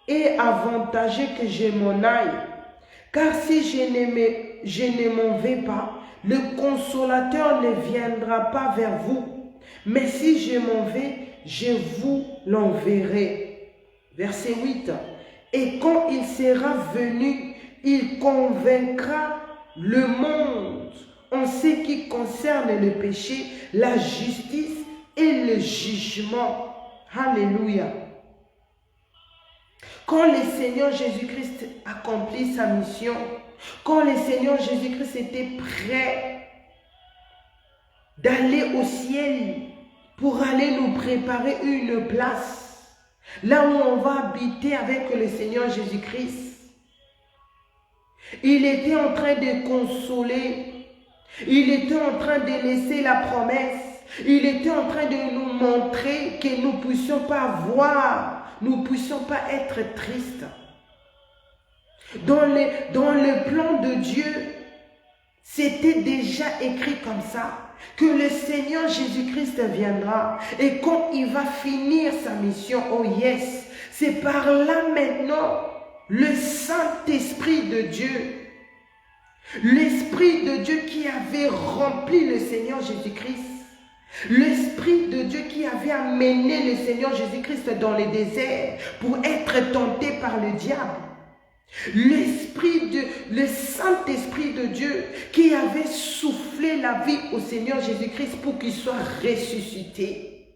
est avantageux que je m'en aille, car si je ne m'en vais pas, le Consolateur ne viendra pas vers vous, mais si je m'en vais, je vous l'enverrai. » Verset 8. « Et quand il sera venu, il convaincra le monde en ce qui concerne le péché, la justice et le jugement. » Alléluia. Quand le Seigneur Jésus-Christ accomplit sa mission, quand le Seigneur Jésus-Christ était prêt d'aller au ciel pour aller nous préparer une place, là où on va habiter avec le Seigneur Jésus-Christ, il était en train de consoler, il était en train de laisser la promesse, il était en train de nous montrer que nous ne puissions pas voir, nous ne puissions pas être tristes. Dans le plan de Dieu, c'était déjà écrit comme ça, que le Seigneur Jésus-Christ viendra. Et quand il va finir sa mission, oh yes, c'est par là maintenant, le Saint-Esprit de Dieu, l'Esprit de Dieu qui avait rempli le Seigneur Jésus-Christ, l'Esprit de Dieu qui avait amené le Seigneur Jésus-Christ dans le désert pour être tenté par le diable. Le Saint-Esprit de Dieu qui avait soufflé la vie au Seigneur Jésus-Christ pour qu'il soit ressuscité.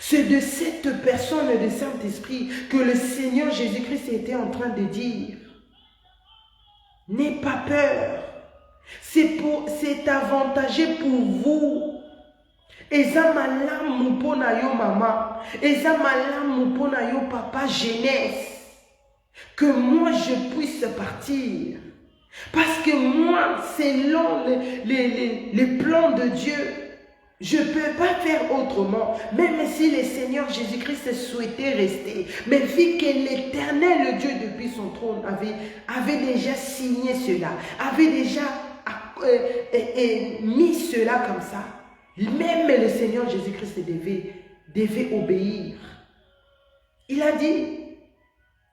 C'est de cette personne de Saint-Esprit que le Seigneur Jésus-Christ était en train de dire, n'aie pas peur, c'est avantageux pour vous. Eza malamu pona yo mama, eza malamu pona yo papa jeunesse, que moi je puisse partir. Parce que moi, selon les plans de Dieu, je ne peux pas faire autrement. Même si le Seigneur Jésus-Christ souhaitait rester. Mais vu que l'Éternel Dieu depuis son trône avait déjà signé cela, avait déjà mis cela comme ça, même le Seigneur Jésus-Christ devait obéir. Il a dit,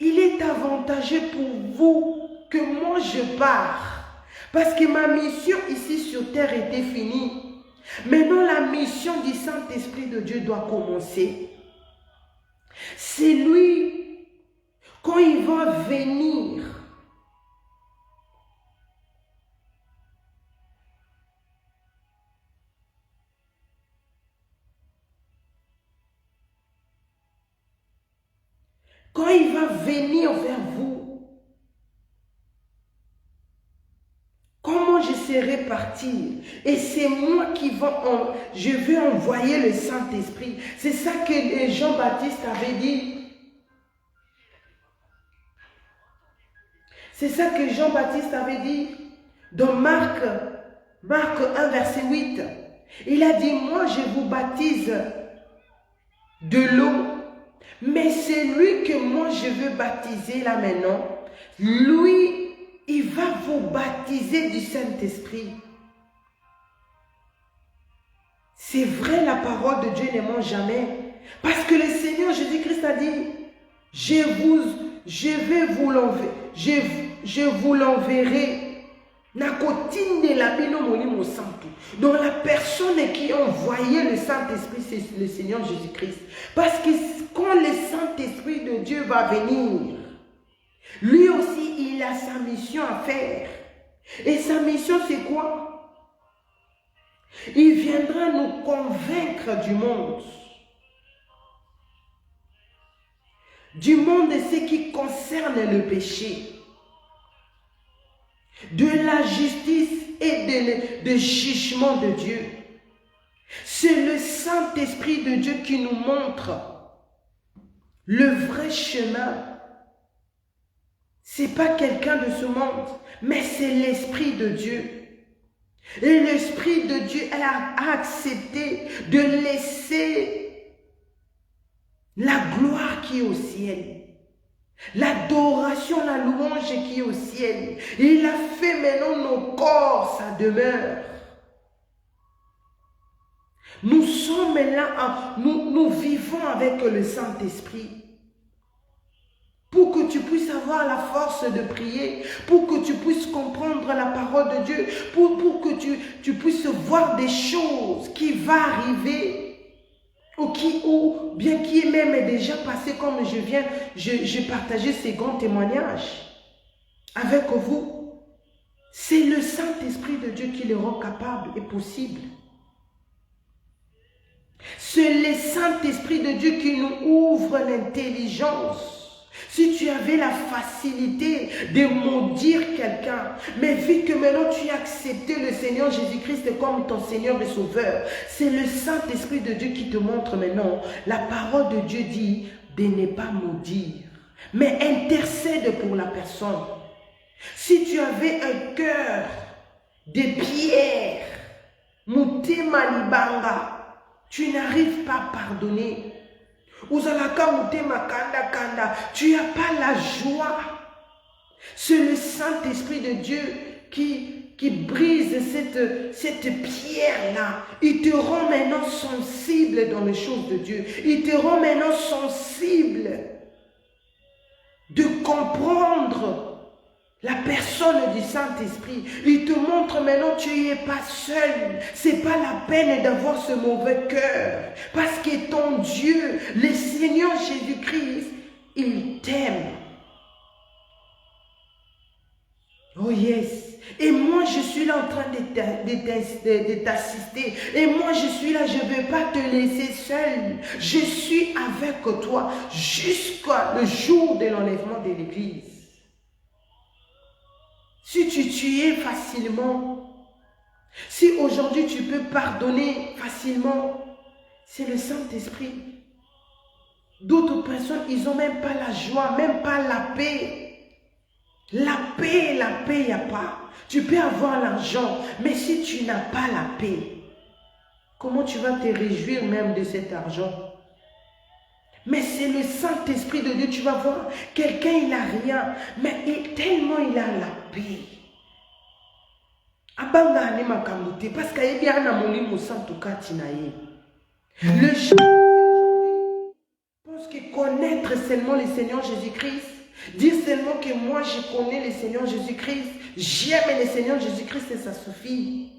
il est avantageux pour vous que moi je pars. Parce que ma mission ici sur terre était finie. Maintenant la mission du Saint-Esprit de Dieu doit commencer. C'est lui, quand il va venir, quand il va venir vers vous, comment je serai parti? Et c'est moi je vais envoyer le Saint-Esprit. C'est ça que Jean-Baptiste avait dit. C'est ça que Jean-Baptiste avait dit dans Marc 1, verset 8. Il a dit, moi je vous baptise de l'eau, mais c'est lui que moi je veux baptiser là maintenant. Lui, il va vous baptiser du Saint-Esprit. C'est vrai, la parole de Dieu ne ment jamais. Parce que le Seigneur Jésus-Christ a dit, je vous l'enverrai. Donc la personne qui a envoyé le Saint-Esprit, c'est le Seigneur Jésus-Christ. Parce que quand le Saint-Esprit de Dieu va venir, lui aussi, il a sa mission à faire. Et sa mission, c'est quoi? Il viendra nous convaincre du monde. Du monde de ce qui concerne le péché. De la justice et de jugement de Dieu. C'est le Saint-Esprit de Dieu qui nous montre le vrai chemin. Ce n'est pas quelqu'un de ce monde, mais c'est l'Esprit de Dieu. Et l'Esprit de Dieu a accepté de laisser la gloire qui est au ciel. L'adoration, la louange qui est au ciel. Il a fait maintenant nos corps sa demeure. Nous sommes là, nous vivons avec le Saint-Esprit. Pour que tu puisses avoir la force de prier, pour que tu puisses comprendre la parole de Dieu, pour que tu puisses voir des choses qui vont arriver. Ou bien qui est même déjà passé, comme j'ai partagé ces grands témoignages avec vous. C'est le Saint-Esprit de Dieu qui les rend capables et possibles. C'est le Saint-Esprit de Dieu qui nous ouvre l'intelligence. Si tu avais la facilité de maudire quelqu'un, mais vu que maintenant tu as accepté le Seigneur Jésus-Christ comme ton Seigneur et Sauveur, c'est le Saint-Esprit de Dieu qui te montre maintenant. La parole de Dieu dit de ne pas maudire, mais intercède pour la personne. Si tu avais un cœur de pierre, mutema libanga, tu n'arrives pas à pardonner. Tu n'as pas la joie. C'est le Saint-Esprit de Dieu qui brise cette pierre-là. Il te rend maintenant sensible dans les choses de Dieu. Il te rend maintenant sensible de comprendre la personne du Saint-Esprit. Il te montre maintenant tu n'es pas seul. Ce n'est pas la peine d'avoir ce mauvais cœur. Parce que ton Dieu, le Seigneur Jésus-Christ, il t'aime. Oh yes. Et moi je suis là en train de t'assister. Et moi je suis là, je ne veux pas te laisser seul. Je suis avec toi jusqu'au jour de l'enlèvement de l'église. Si tu tuais facilement, si aujourd'hui tu peux pardonner facilement, c'est le Saint-Esprit. D'autres personnes, ils n'ont même pas la joie, même pas la paix. La paix, il n'y a pas. Tu peux avoir l'argent, mais si tu n'as pas la paix, comment tu vas te réjouir même de cet argent? Mais c'est le Saint-Esprit de Dieu. Tu vas voir, quelqu'un, il n'a rien, mais tellement il a la paix. Parce qu'il y a le gens pense que connaître seulement le Seigneur Jésus-Christ, dire seulement que moi je connais le Seigneur Jésus-Christ, j'aime le Seigneur Jésus-Christ et ça suffit.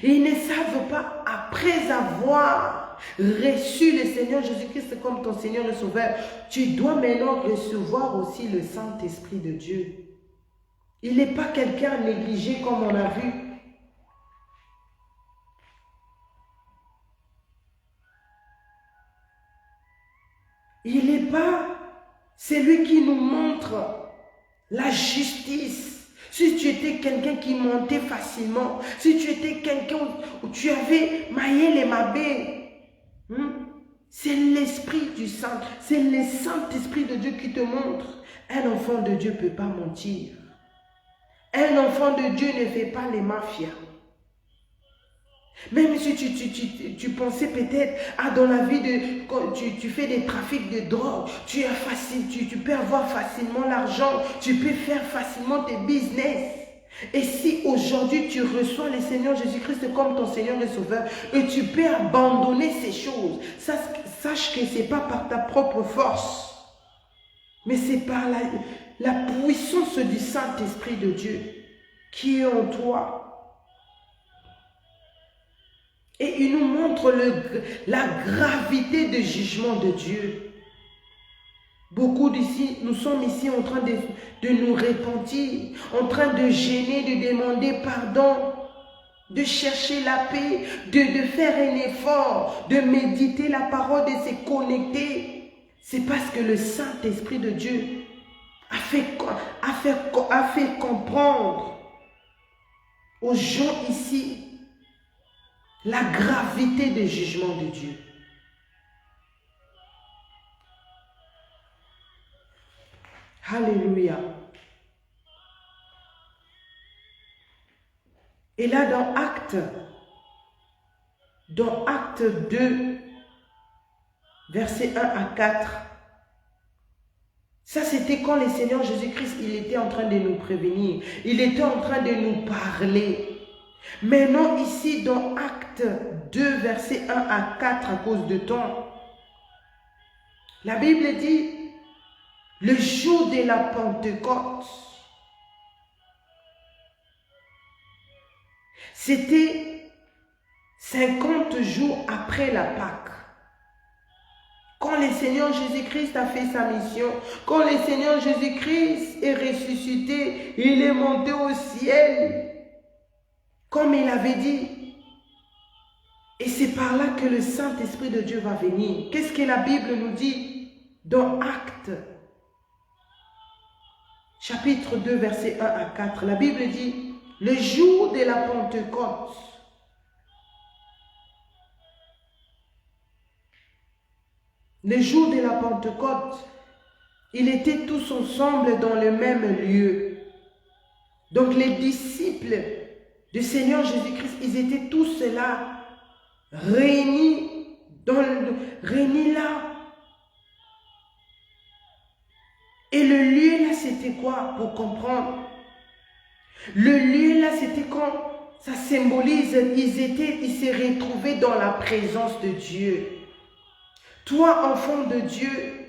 Ils ne savent pas, après avoir reçu le Seigneur Jésus-Christ comme ton Seigneur et Sauveur, tu dois maintenant recevoir aussi le Saint-Esprit de Dieu. Il n'est pas quelqu'un négligé comme on a vu. Il n'est pas celui qui nous montre la justice. Si tu étais quelqu'un qui mentait facilement, si tu étais quelqu'un où tu avais maillé les mabés, c'est l'Esprit du Saint, c'est le Saint-Esprit de Dieu qui te montre. Un enfant de Dieu ne peut pas mentir. Un enfant de Dieu ne fait pas les mafias. Même si tu pensais peut-être, dans la vie, quand tu fais des trafics de drogue, tu peux avoir facilement l'argent, tu peux faire facilement tes business. Et si aujourd'hui tu reçois le Seigneur Jésus-Christ comme ton Seigneur et Sauveur, et tu peux abandonner ces choses, sache que ce n'est pas par ta propre force, mais c'est par la puissance du Saint-Esprit de Dieu qui est en toi. Et il nous montre la gravité du jugement de Dieu. Beaucoup d'ici, nous sommes ici en train de nous repentir, en train de gêner, de demander pardon, de chercher la paix, de faire un effort, de méditer la parole, de se connecter. C'est parce que le Saint-Esprit de Dieu a fait comprendre aux gens ici la gravité des jugements de Dieu. Alléluia. Et là, dans Acte 2, versets 1 à 4, ça c'était quand le Seigneur Jésus-Christ, il était en train de nous prévenir. Il était en train de nous parler. Maintenant, ici, dans Acte 2, versets 1 à 4, à cause de temps, la Bible dit, le jour de la Pentecôte, c'était 50 jours après la Pâque. Quand le Seigneur Jésus-Christ a fait sa mission, quand le Seigneur Jésus-Christ est ressuscité, il est monté au ciel, comme il avait dit. Et c'est par là que le Saint-Esprit de Dieu va venir. Qu'est-ce que la Bible nous dit dans Actes chapitre 2, versets 1 à 4, la Bible dit, le jour de la Pentecôte, le jour de la Pentecôte, ils étaient tous ensemble dans le même lieu. Donc les disciples du Seigneur Jésus-Christ, ils étaient tous là, réunis là. Et le lieu là, c'était quoi pour comprendre? Le lieu là, c'était quand ça symbolise, ils se retrouvaient dans la présence de Dieu. Toi, enfant de Dieu,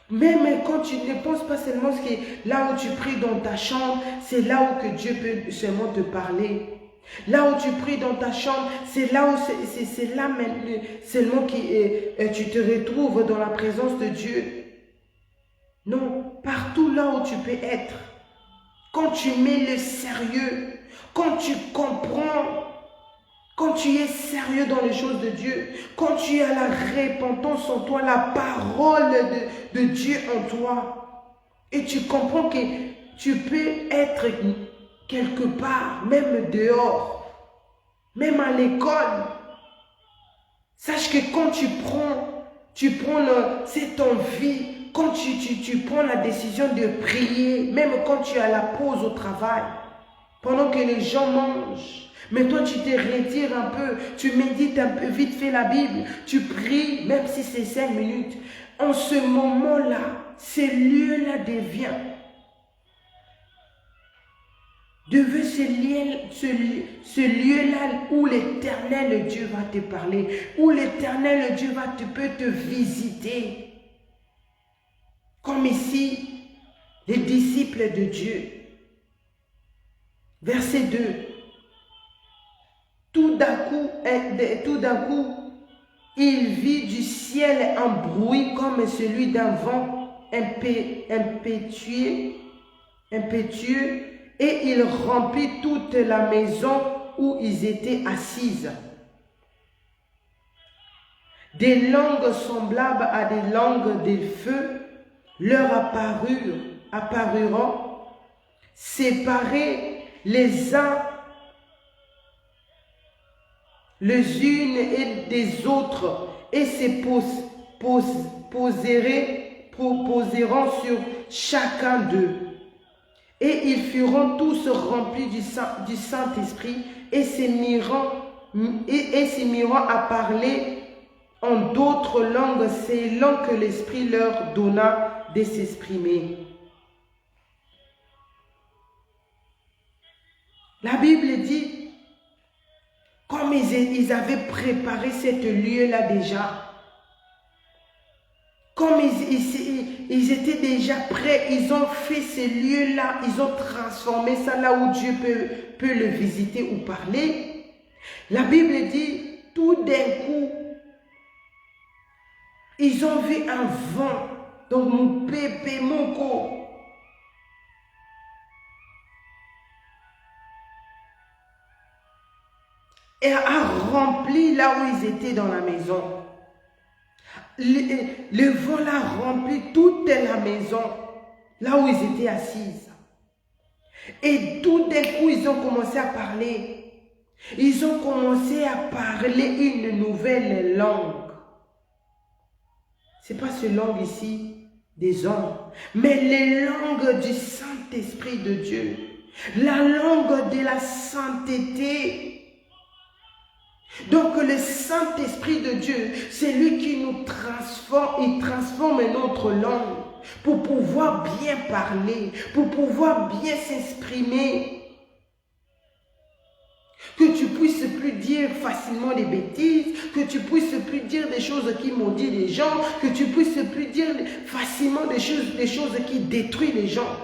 même quand tu ne penses pas seulement que là où tu pries dans ta chambre, c'est là où que Dieu peut seulement te parler. Là où tu pries dans ta chambre, c'est là où c'est là seulement que tu te retrouves dans la présence de Dieu. Non, partout là où tu peux être, quand tu mets le sérieux, quand tu comprends, quand tu es sérieux dans les choses de Dieu, quand tu as la repentance en toi, la parole de Dieu en toi, et tu comprends que tu peux être quelque part, même dehors, même à l'école. Sache que quand tu prends cette envie, quand tu prends la décision de prier, même quand tu as la pause au travail, pendant que les gens mangent, mais toi tu te retires un peu, tu médites un peu, vite fait la Bible, tu pries, même si c'est 5 minutes. En ce moment-là, ce lieu-là devient ce lieu-là où l'Éternel Dieu va te parler, où l'Éternel Dieu peut te visiter. Comme ici, les disciples de Dieu. Verset 2. Tout d'un coup, il vit du ciel un bruit comme celui d'un vent impétueux, et il remplit toute la maison où ils étaient assises. Des langues semblables à des langues de feu leur apparuront, séparés les uns les unes et des autres, et se poseront sur chacun d'eux. Et ils furent tous remplis du Saint-Esprit et se mirent à parler en d'autres langues selon que l'Esprit leur donna de s'exprimer. La Bible dit, comme ils avaient préparé cette lieu-là déjà, comme ils étaient déjà prêts, ils ont fait ce lieu-là, ils ont transformé ça là où Dieu peut le visiter ou parler. La Bible dit, tout d'un coup, ils ont vu un vent, donc mon pépé, mon corps. Et a rempli là où ils étaient dans la maison. Le vent a rempli toute la maison, là où ils étaient assis. Et tout d'un coup, ils ont commencé à parler. Ils ont commencé à parler une nouvelle langue. Ce n'est pas ce langue ici des hommes, mais les langues du Saint-Esprit de Dieu. La langue de la sainteté. Donc le Saint-Esprit de Dieu, c'est lui qui nous transforme, il transforme notre langue pour pouvoir bien parler, pour pouvoir bien s'exprimer. Que tu puisses plus dire facilement des bêtises, que tu puisses plus dire des choses qui maudissent les gens, que tu puisses plus dire facilement des choses qui détruisent les gens.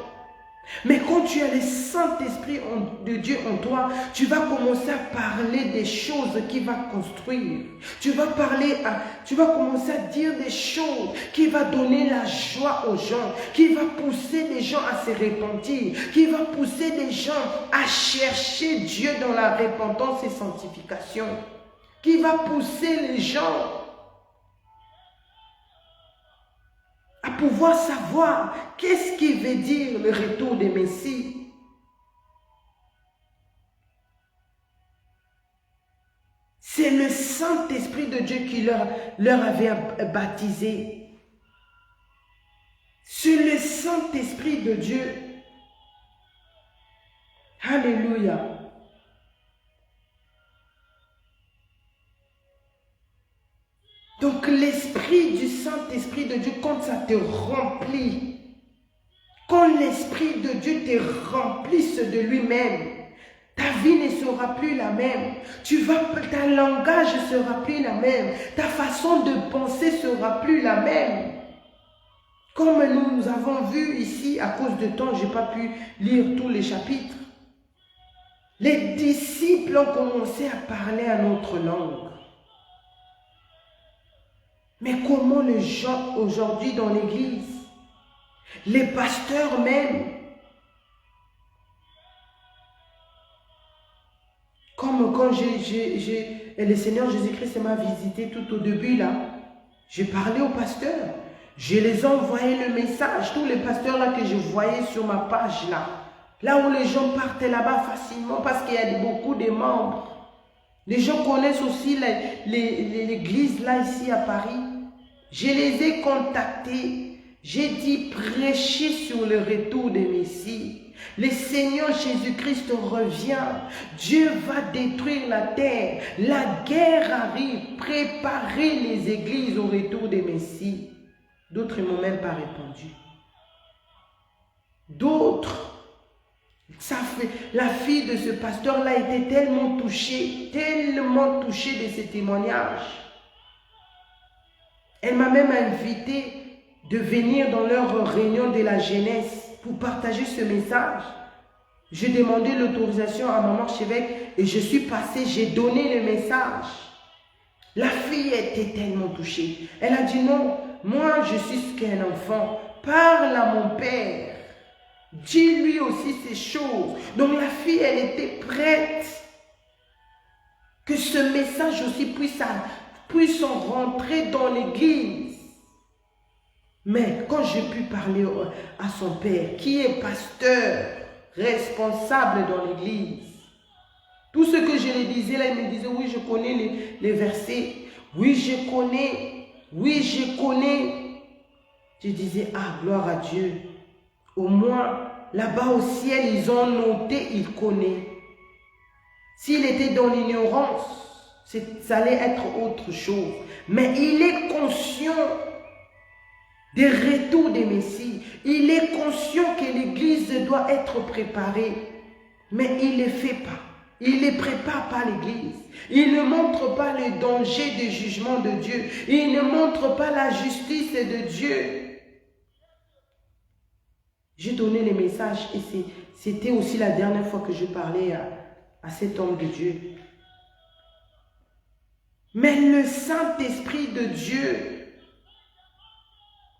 Mais quand tu as le Saint-Esprit de Dieu en toi, tu vas commencer à parler des choses qui vont construire. Tu vas commencer à dire des choses qui vont donner la joie aux gens, qui va pousser les gens à se repentir, qui va pousser les gens à chercher Dieu dans la repentance et sanctification, qui va pousser les gens à pouvoir savoir qu'est-ce qui veut dire le retour des Messie. C'est le Saint-Esprit de Dieu qui leur avait baptisé. C'est le Saint-Esprit de Dieu. Alléluia. Donc l'Esprit du Saint-Esprit de Dieu, quand ça te remplit, quand l'Esprit de Dieu te remplisse de lui-même, ta vie ne sera plus la même. Ta langage ne sera plus la même. Ta façon de penser ne sera plus la même. Comme nous avons vu ici, à cause de temps, je n'ai pas pu lire tous les chapitres. Les disciples ont commencé à parler à notre langue. Mais comment les gens aujourd'hui dans l'église, les pasteurs même, comme quand le Seigneur Jésus-Christ m'a visité tout au début là, j'ai parlé aux pasteurs, je les ai envoyé le message, tous les pasteurs là que je voyais sur ma page là où les gens partent là-bas facilement parce qu'il y a beaucoup de membres. Les gens connaissent aussi l'église là ici à Paris. Je les ai contactés. J'ai dit prêcher sur le retour des Messies. Le Seigneur Jésus-Christ revient. Dieu va détruire la terre. La guerre arrive. Préparez les églises au retour des Messies. D'autres ne m'ont même pas répondu. D'autres. La fille de ce pasteur-là était tellement touchée de ce témoignage. Elle m'a même invité de venir dans leur réunion de la jeunesse pour partager ce message. J'ai demandé l'autorisation à maman archevêque et je suis passée, j'ai donné le message. La fille était tellement touchée. Elle a dit non, moi je suis ce qu'un enfant. Parle à mon père. Dis-lui aussi ces choses. Donc la fille, elle était prête que ce message aussi puisse rentrer dans l'église. Mais quand j'ai pu parler à son père, qui est pasteur, responsable dans l'église, tout ce que je lui disais là, il me disait, oui, je connais les versets, oui, je connais, oui, je connais. Je disais, ah, gloire à Dieu. Au moins, là-bas au ciel, ils ont noté, il connaît. S'il était dans l'ignorance, ça allait être autre chose. Mais il est conscient des retours des Messies. Il est conscient que l'Église doit être préparée. Mais il ne le fait pas. Il ne prépare pas l'Église. Il ne montre pas le danger du jugement de Dieu. Il ne montre pas la justice de Dieu. J'ai donné les messages et c'était aussi la dernière fois que je parlais à cet homme de Dieu. Mais le Saint-Esprit de Dieu,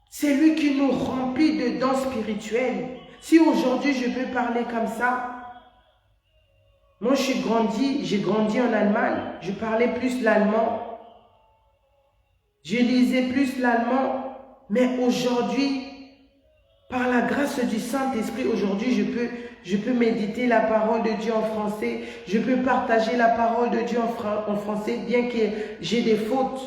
c'est lui qui nous remplit de dons spirituels. Si aujourd'hui je peux parler comme ça, moi j'ai grandi en Allemagne, je parlais plus l'allemand, je lisais plus l'allemand, mais aujourd'hui, par la grâce du Saint-Esprit, aujourd'hui je peux méditer la parole de Dieu en français, je peux partager la parole de Dieu en français, bien que j'ai des fautes.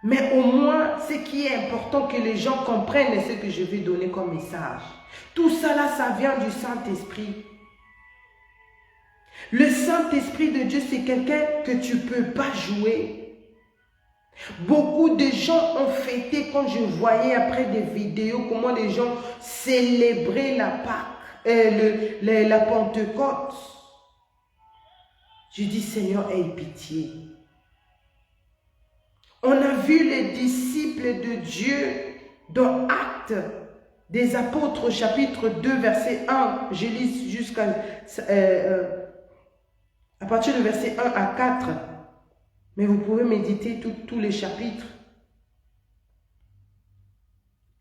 Mais au moins, ce qui est important, que les gens comprennent ce que je vais donner comme message. Tout ça là, ça vient du Saint-Esprit. Le Saint-Esprit de Dieu, c'est quelqu'un que tu ne peux pas jouer. Beaucoup de gens ont fêté, quand je voyais après des vidéos, comment les gens célébraient la Pâque, la Pentecôte. Je dis, Seigneur, aie pitié. On a vu les disciples de Dieu dans Actes des Apôtres, chapitre 2, verset 1. Je lis à partir du verset 1 à 4. Mais vous pouvez méditer tous les chapitres.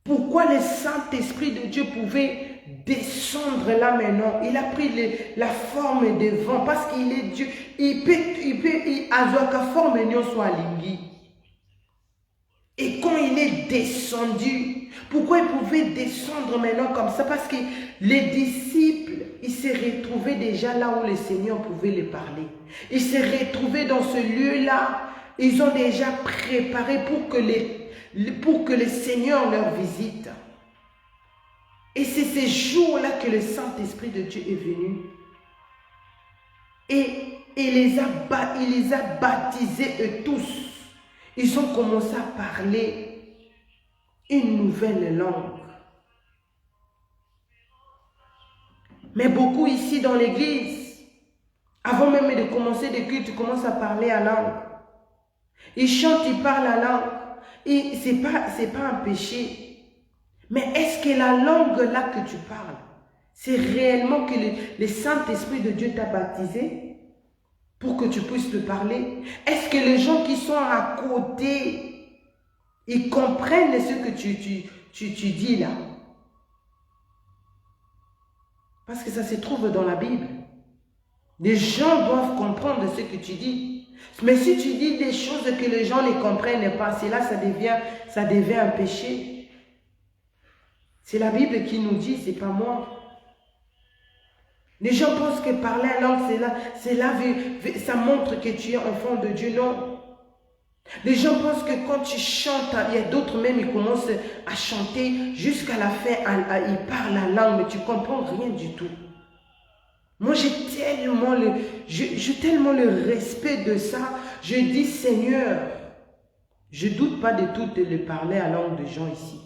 Pourquoi le Saint-Esprit de Dieu pouvait descendre là maintenant? Il a pris la forme de vent parce qu'il est Dieu. Il peut avoir la forme de soit lingi. Et quand il est descendu, pourquoi il pouvait descendre maintenant comme ça? Parce que les disciples, ils se retrouvaient déjà là où le Seigneur pouvait les parler. Ils se retrouvaient dans ce lieu-là. Ils ont déjà préparé pour que le Seigneur leur visite. Et c'est ces jours-là que le Saint-Esprit de Dieu est venu. Et il les a baptisés eux tous. Ils ont commencé à parler une nouvelle langue. Mais beaucoup ici dans l'église, avant même de commencer des cultes, ils commencent à parler en langue. Ils chantent, ils parlent la langue. Et ce n'est pas un péché. Mais est-ce que la langue là que tu parles, c'est réellement que le Saint-Esprit de Dieu t'a baptisé pour que tu puisses le parler? Est-ce que les gens qui sont à côté, ils comprennent ce que tu dis là? Parce que ça se trouve dans la Bible. Les gens doivent comprendre ce que tu dis. Mais si tu dis des choses que les gens ne comprennent pas, c'est là ça devient un péché. C'est la Bible qui nous dit, c'est pas moi. Les gens pensent que parler la langue, ça montre que tu es enfant de Dieu. Non. Les gens pensent que quand tu chantes, il y a d'autres même, ils commencent à chanter jusqu'à la fin, ils parlent la langue, mais tu ne comprends rien du tout. Moi, j'ai tellement le respect de ça. Je dis, Seigneur, je ne doute pas de tout de parler à la langue de gens ici.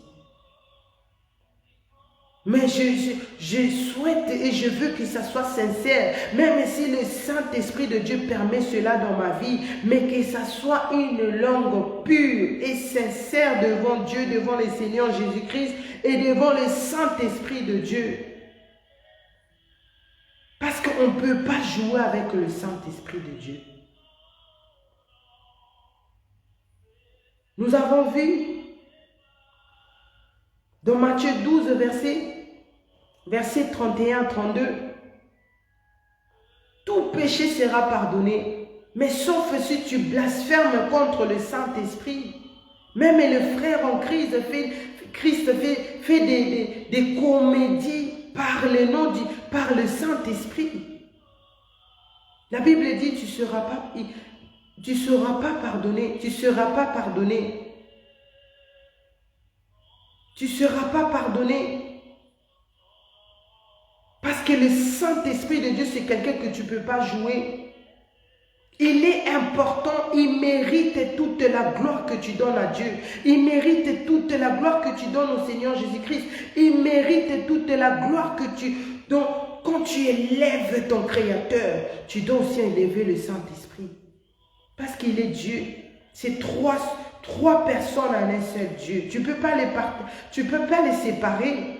Mais je souhaite et je veux que ça soit sincère, même si le Saint-Esprit de Dieu permet cela dans ma vie, mais que ça soit une langue pure et sincère devant Dieu, devant le Seigneur Jésus-Christ et devant le Saint-Esprit de Dieu. Parce qu'on ne peut pas jouer avec le Saint-Esprit de Dieu. Nous avons vu dans Matthieu 12, verset 31-32, tout péché sera pardonné, mais sauf si tu blasphèmes contre le Saint-Esprit. Même le frère en Christ fait des comédies par le Saint-Esprit. La Bible dit, tu seras pas pardonné. Tu seras pas pardonné. que le Saint-Esprit de Dieu, c'est quelqu'un que tu ne peux pas jouer. Il est important, il mérite toute la gloire que tu donnes à Dieu. Il mérite toute la gloire que tu donnes au Seigneur Jésus-Christ. Il mérite toute la gloire que tu donnes. Quand tu élèves ton Créateur, tu dois aussi élever le Saint-Esprit. Parce qu'il est Dieu. C'est trois personnes en un seul Dieu. Tu ne peux pas les séparer.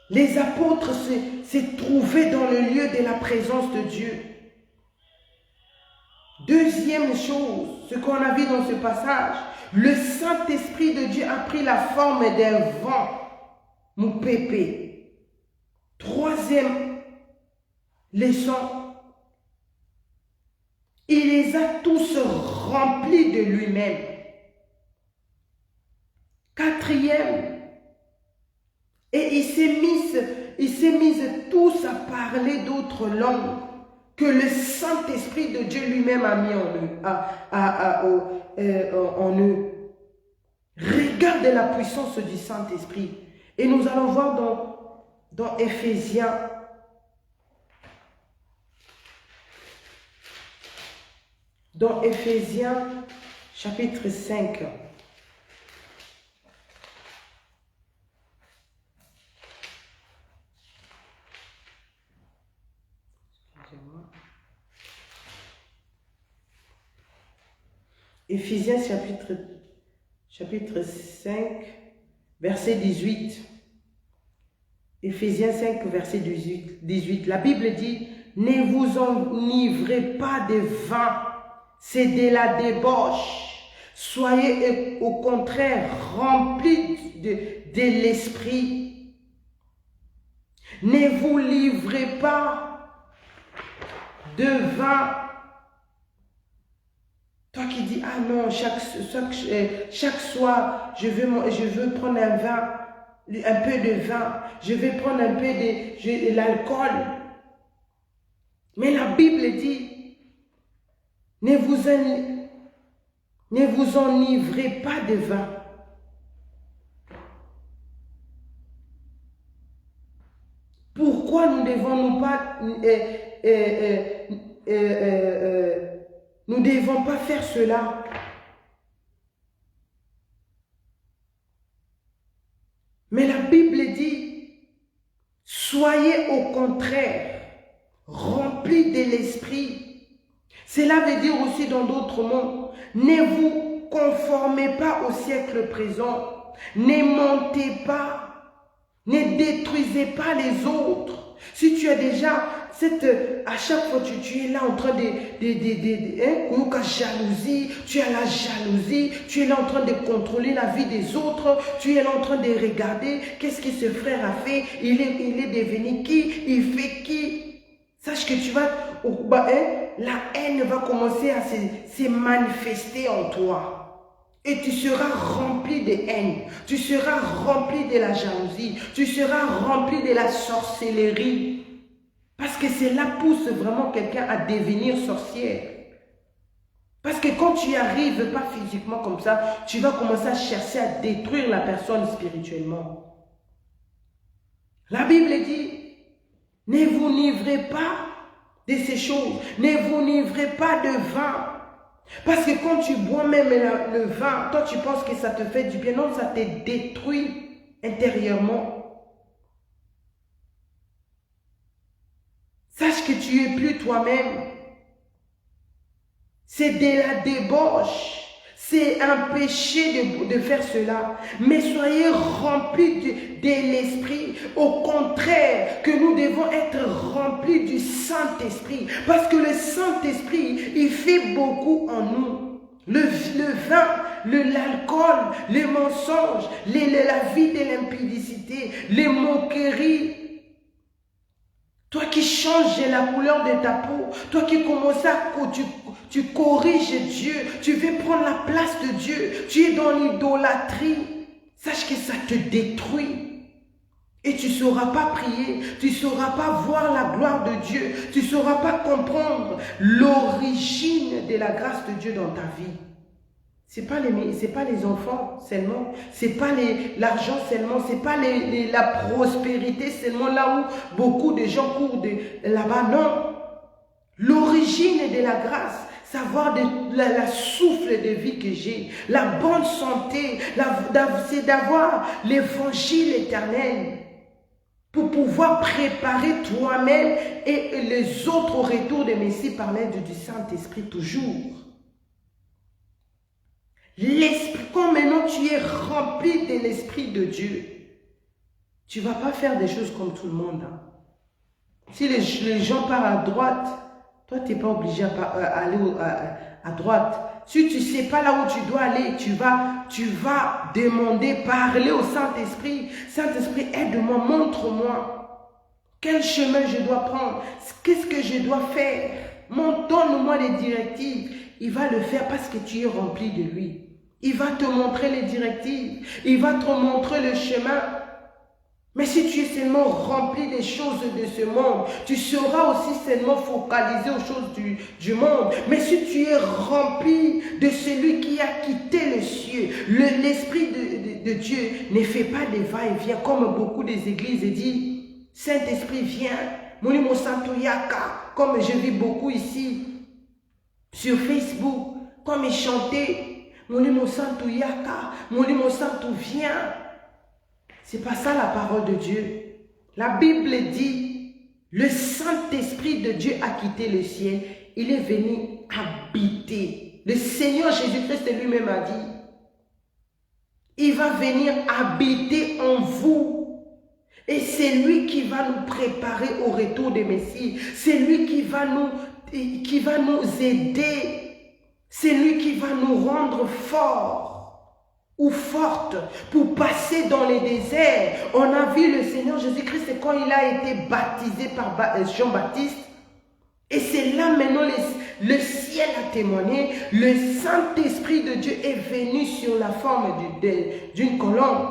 Les apôtres se trouvaient dans le lieu de la présence de Dieu. Deuxième chose, ce qu'on a vu dans ce passage, le Saint-Esprit de Dieu a pris la forme d'un vent, mon pépé. Troisième leçon, il les a tous remplis de lui-même. Quatrième, et il s'est mis tous à parler d'autres langues que le Saint-Esprit de Dieu lui-même a mis en eux. Regarde la puissance du Saint-Esprit. Et nous allons voir dans Éphésiens. Dans Éphésiens, chapitre 5. Éphésiens chapitre 5, verset 18. Éphésiens 5, verset 18. La Bible dit, ne vous enivrez pas de vin, c'est de la débauche. Soyez au contraire remplis de l'esprit. Ne vous livrez pas de vin. Toi qui dis, ah non, chaque soir, je veux prendre un peu de vin, je vais prendre un peu de l'alcool. Mais la Bible dit, ne vous enivrez pas de vin. Pourquoi nous ne devons pas faire cela? Mais la Bible dit, soyez au contraire remplis de l'esprit. Cela veut dire aussi dans d'autres mots, ne vous conformez pas au siècle présent, ne mentez pas, ne détruisez pas les autres. Si tu as déjà à chaque fois tu es là en train jalousie, tu as la jalousie, tu es là en train de contrôler la vie des autres, tu es là en train de regarder qu'est-ce que ce frère a fait, il est devenu qui, il fait qui. Sache que tu vas, la haine va commencer à se manifester en toi. Et tu seras rempli de haine, tu seras rempli de la jalousie, tu seras rempli de la sorcellerie. Parce que cela pousse vraiment quelqu'un à devenir sorcière. Parce que quand tu n'y arrives pas physiquement comme ça, tu vas commencer à chercher à détruire la personne spirituellement. La Bible dit, ne vous livrez pas de ces choses, ne vous livrez pas de vin. Parce que quand tu bois même le vin, toi tu penses que ça te fait du bien. Non, ça te détruit intérieurement. Sache que tu n'es plus toi-même. C'est de la débauche. C'est un péché de faire cela. Mais soyez remplis de l'esprit. Au contraire, que nous devons être remplis du Saint-Esprit. Parce que le Saint-Esprit, il fait beaucoup en nous. Le vin, l'alcool, les mensonges, la vie de l'impudicité, les moqueries. Toi qui changes la couleur de ta peau, toi qui commences tu corriges Dieu, tu veux prendre la place de Dieu, tu es dans l'idolâtrie, sache que ça te détruit. Et tu ne sauras pas prier, tu ne sauras pas voir la gloire de Dieu, tu ne sauras pas comprendre l'origine de la grâce de Dieu dans ta vie. C'est pas les enfants seulement, c'est pas l'argent seulement, c'est pas la prospérité seulement là où beaucoup de gens courent là-bas. Non. L'origine de la grâce, savoir la souffle de vie que j'ai, la bonne santé, c'est d'avoir l'évangile éternel pour pouvoir préparer toi-même et les autres au retour de Messie par l'aide du Saint-Esprit toujours. L'esprit, quand maintenant tu es rempli de l'Esprit de Dieu, tu ne vas pas faire des choses comme tout le monde. Hein. Si les gens partent à droite, toi tu n'es pas obligé à aller à droite. Si tu ne sais pas là où tu dois aller, tu vas demander, parler au Saint-Esprit. Saint-Esprit, aide-moi, montre-moi quel chemin je dois prendre, qu'est-ce que je dois faire. Donne-moi les directives. Il va le faire parce que tu es rempli de lui. Il va te montrer les directives. Il va te montrer le chemin. Mais si tu es seulement rempli des choses de ce monde, tu seras aussi seulement focalisé aux choses du monde. Mais si tu es rempli de celui qui a quitté le ciel, l'Esprit de Dieu ne fait pas des va-et-vient comme beaucoup des églises disent. Saint-Esprit vient, Molimo Santo Yaka, comme je vis beaucoup ici sur Facebook, comme ils chantaient, Molimo Santo Yaka, Molimo Santo vient. C'est pas ça la parole de Dieu. La Bible dit, le Saint-Esprit de Dieu a quitté le ciel. Il est venu habiter. Le Seigneur Jésus-Christ lui-même a dit, il va venir habiter en vous. Et c'est lui qui va nous préparer au retour des Messies. C'est lui qui va nous aider. C'est lui qui va nous rendre forts ou forte pour passer dans les déserts. On a vu le Seigneur Jésus-Christ quand il a été baptisé par Jean-Baptiste. Et c'est là maintenant le ciel a témoigné. Le Saint-Esprit de Dieu est venu sur la forme d'une colombe.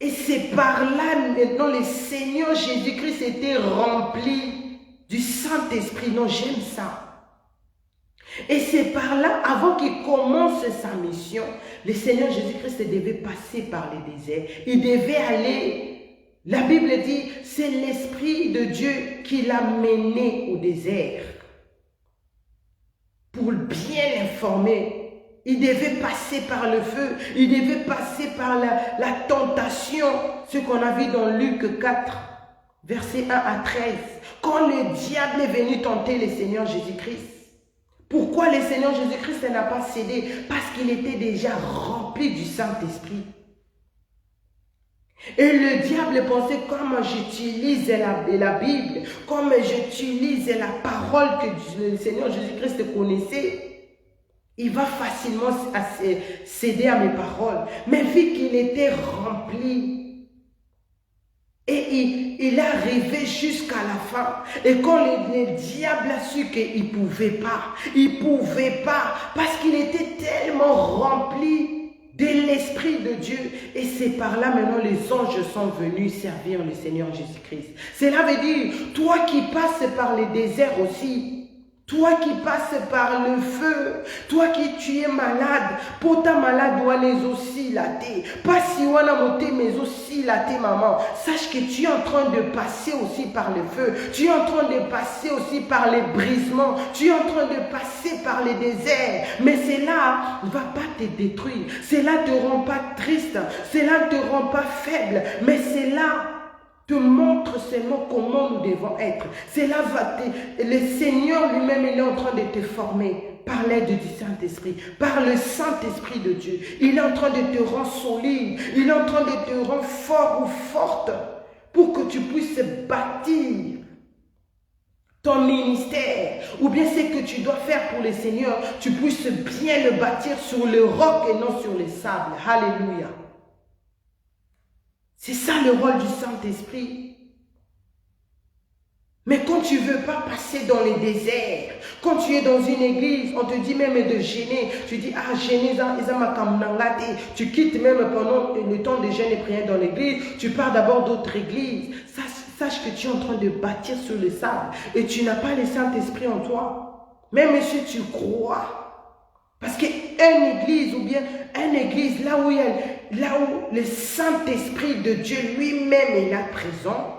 Et c'est par là maintenant le Seigneur Jésus-Christ était rempli du Saint-Esprit. Non, j'aime ça. Et c'est par là, avant qu'il commence sa mission, le Seigneur Jésus-Christ devait passer par les déserts. Il devait aller, la Bible dit, c'est l'Esprit de Dieu qui l'a mené au désert. Pour bien l'informer, il devait passer par le feu, il devait passer par la tentation, ce qu'on a vu dans Luc 4, versets 1 à 13. Quand le diable est venu tenter le Seigneur Jésus-Christ, pourquoi le Seigneur Jésus-Christ n'a pas cédé? Parce qu'il était déjà rempli du Saint-Esprit. Et le diable pensait, comme j'utilise la Bible, comme j'utilise la parole que le Seigneur Jésus-Christ connaissait, il va facilement céder à mes paroles. Mais vu qu'il était rempli, et il est arrivé jusqu'à la fin. Et quand le diable a su qu'il ne pouvait pas, parce qu'il était tellement rempli de l'Esprit de Dieu. Et c'est par là maintenant les anges sont venus servir le Seigneur Jésus-Christ. Cela veut dire, toi qui passes par les déserts aussi, toi qui passes par le feu, toi qui tu es malade, pour ta malade doit les aussi latter. Pas si on a monté mais aussi latter maman. Sache que tu es en train de passer aussi par le feu. Tu es en train de passer aussi par les brisements. Tu es en train de passer par les déserts. Mais cela ne va pas te détruire. Cela ne te rend pas triste. Cela ne te rend pas faible. Mais cela te montre seulement comment nous devons être. Cela va le Seigneur lui-même, il est en train de te former par l'aide du Saint-Esprit, par le Saint-Esprit de Dieu. Il est en train de te rendre solide, il est en train de te rendre fort ou forte pour que tu puisses bâtir ton ministère, ou bien ce que tu dois faire pour le Seigneur, tu puisses bien le bâtir sur le roc et non sur les sables. Alléluia. C'est ça le rôle du Saint-Esprit. Mais quand tu ne veux pas passer dans les déserts, quand tu es dans une église, on te dit même de gêner. Tu dis, ah, gêner, tu quittes même pendant le temps de jeûne et prière dans l'église. Tu pars d'abord d'autres églises. Sache que tu es en train de bâtir sur le sable et tu n'as pas le Saint-Esprit en toi. Même si tu crois. Parce que une église ou bien une église là où le Saint-Esprit de Dieu lui-même est là présent,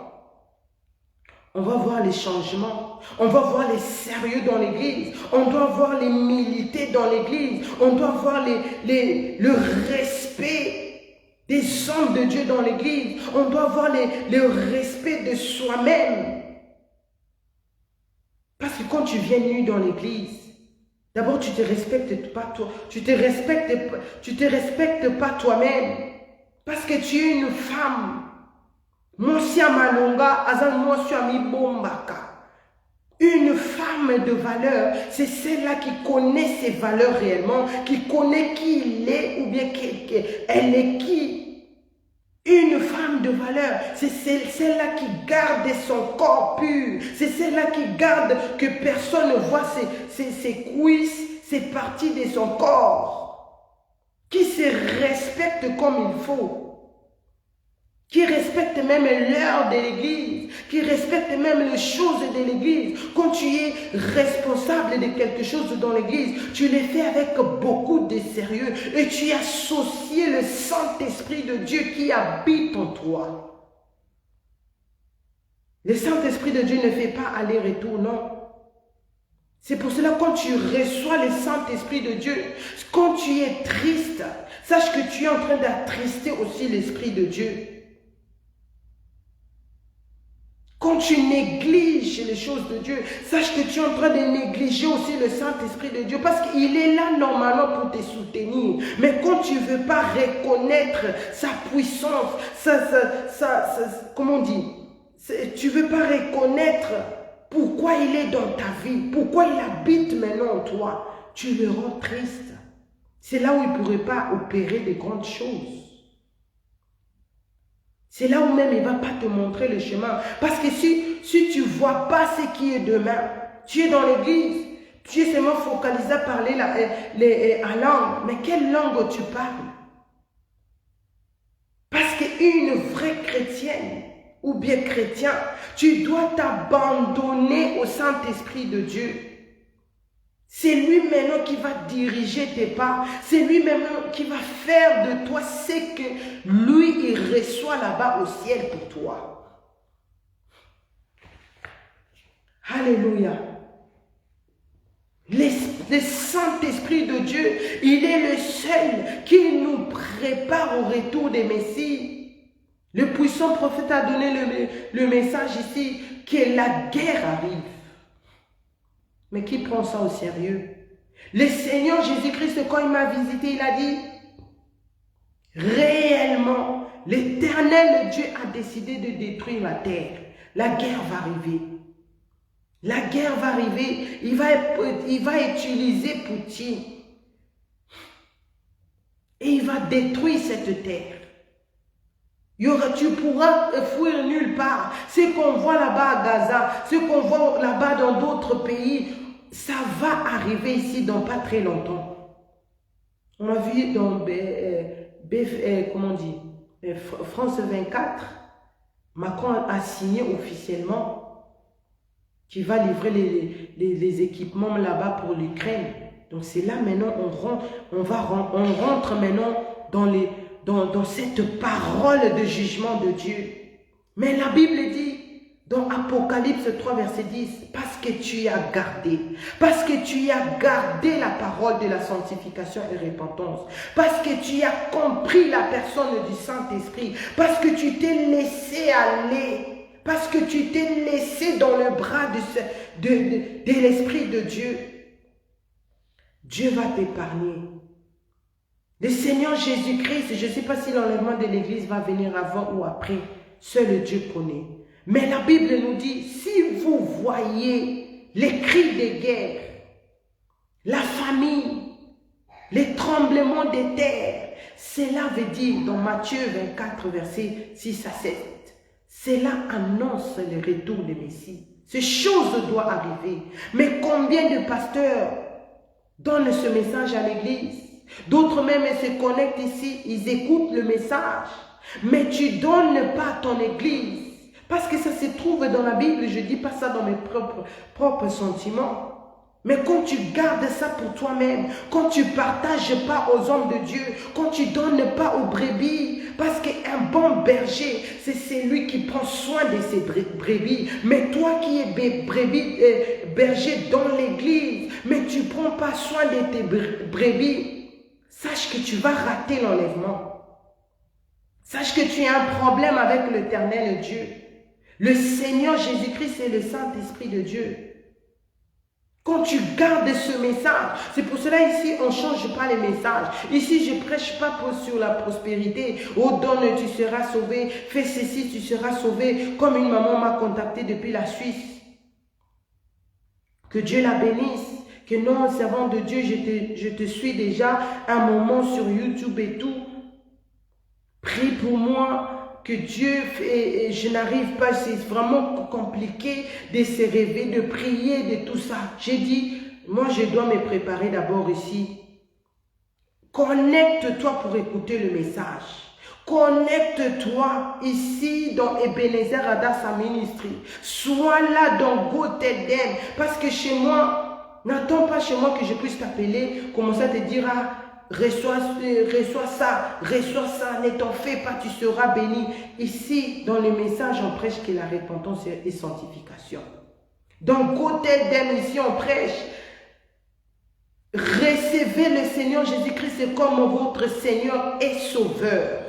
on va voir les changements, on va voir les sérieux dans l'église, on doit voir les milités dans l'église, on doit voir le respect des hommes de Dieu dans l'église, on doit voir le respect de soi-même. Parce que quand tu viens nu dans l'église, d'abord tu te respectes pas toi, tu te respectes pas toi-même, parce que tu es une femme. Une femme de valeur, c'est celle-là qui connaît ses valeurs réellement, qui connaît qui il est ou bien elle est qui. Une femme de valeur, c'est celle-là qui garde son corps pur, c'est celle-là qui garde que personne ne voit ses cuisses, ses parties de son corps, qui se respecte comme il faut. Qui respecte même l'heure de l'église, qui respecte même les choses de l'église. Quand tu es responsable de quelque chose dans l'église, tu le fais avec beaucoup de sérieux et tu associes le Saint-Esprit de Dieu qui habite en toi. Le Saint-Esprit de Dieu ne fait pas aller-retour, non. C'est pour cela quand tu reçois le Saint-Esprit de Dieu, quand tu es triste, sache que tu es en train d'attrister aussi l'Esprit de Dieu. Quand tu négliges les choses de Dieu, sache que tu es en train de négliger aussi le Saint-Esprit de Dieu parce qu'il est là normalement pour te soutenir. Mais quand tu ne veux pas reconnaître sa puissance, comment on dit, tu ne veux pas reconnaître pourquoi il est dans ta vie, pourquoi il habite maintenant en toi, tu le rends triste. C'est là où il ne pourrait pas opérer de grandes choses. C'est là où même il ne va pas te montrer le chemin. Parce que si tu ne vois pas ce qui est demain, tu es dans l'église, tu es seulement focalisé à parler en langue. Mais quelle langue tu parles? Parce qu'une vraie chrétienne ou bien chrétien, tu dois t'abandonner au Saint-Esprit de Dieu. C'est lui maintenant qui va diriger tes pas. C'est lui maintenant qui va faire de toi ce que lui, il reçoit là-bas au ciel pour toi. Alléluia. Le Saint-Esprit de Dieu, il est le seul qui nous prépare au retour des Messies. Le puissant prophète a donné le message ici que la guerre arrive. Mais qui prend ça au sérieux? Le Seigneur Jésus-Christ, quand il m'a visité, il a dit, réellement, l'Éternel Dieu a décidé de détruire la terre. La guerre va arriver. La guerre va arriver. Il va utiliser Poutine. Et il va détruire cette terre. Tu pourras fuir nulle part. Ce qu'on voit là-bas à Gaza, ce qu'on voit là-bas dans d'autres pays, ça va arriver ici dans pas très longtemps. On a vu dans comment on dit, France 24, Macron a signé officiellement qu'il va livrer les équipements là-bas pour l'Ukraine. Donc c'est là maintenant on rentre maintenant dans cette parole de jugement de Dieu. Mais la Bible dit, dans Apocalypse 3, verset 10, parce que tu as gardé la parole de la sanctification et repentance, parce que tu as compris la personne du Saint-Esprit, parce que tu t'es laissé aller, parce que tu t'es laissé dans le bras de l'Esprit de Dieu, Dieu va t'épargner. Le Seigneur Jésus-Christ, je ne sais pas si l'enlèvement de l'Église va venir avant ou après, seul Dieu connaît. Mais la Bible nous dit, si vous voyez les cris de guerre, la famine, les tremblements de terre, cela veut dire dans Matthieu 24, versets 6 à 7, cela annonce le retour du Messie. Ces choses doivent arriver. Mais combien de pasteurs donnent ce message à l'Église? D'autres même se connectent ici, ils écoutent le message. Mais tu ne donnes pas à ton Église. Parce que ça se trouve dans la Bible, je ne dis pas ça dans mes propres sentiments. Mais quand tu gardes ça pour toi-même, quand tu ne partages pas aux hommes de Dieu, quand tu ne donnes pas aux brebis, parce qu'un bon berger, c'est celui qui prend soin de ses brebis. Mais toi qui es berger dans l'église, mais tu ne prends pas soin de tes brebis, sache que tu vas rater l'enlèvement. Sache que tu as un problème avec l'Éternel Dieu. Le Seigneur Jésus-Christ, c'est le Saint-Esprit de Dieu. Quand tu gardes ce message, c'est pour cela ici, on ne change pas les messages. Ici, je ne prêche pas sur la prospérité. Oh, donne, tu seras sauvé. Fais ceci, tu seras sauvé. Comme une maman m'a contacté depuis la Suisse. Que Dieu la bénisse. Que non, servant de Dieu, je te suis déjà un moment sur YouTube et tout. Prie pour moi. Que Dieu, et je n'arrive pas, c'est vraiment compliqué de se rêver, de prier, de tout ça. J'ai dit, moi je dois me préparer d'abord ici. Connecte-toi pour écouter le message. Connecte-toi ici dans Ebenezer Adassa Ministry. Sois là dans Gothedem. Parce que chez moi, n'attends pas chez moi que je puisse t'appeler, commencer à te dire, ah, reçois ça, ne t'en fais pas, tu seras béni. Ici, dans le message, on prêche que la repentance est sanctification. Dans Gothedem, ici, on prêche. Recevez le Seigneur Jésus-Christ comme votre Seigneur et Sauveur.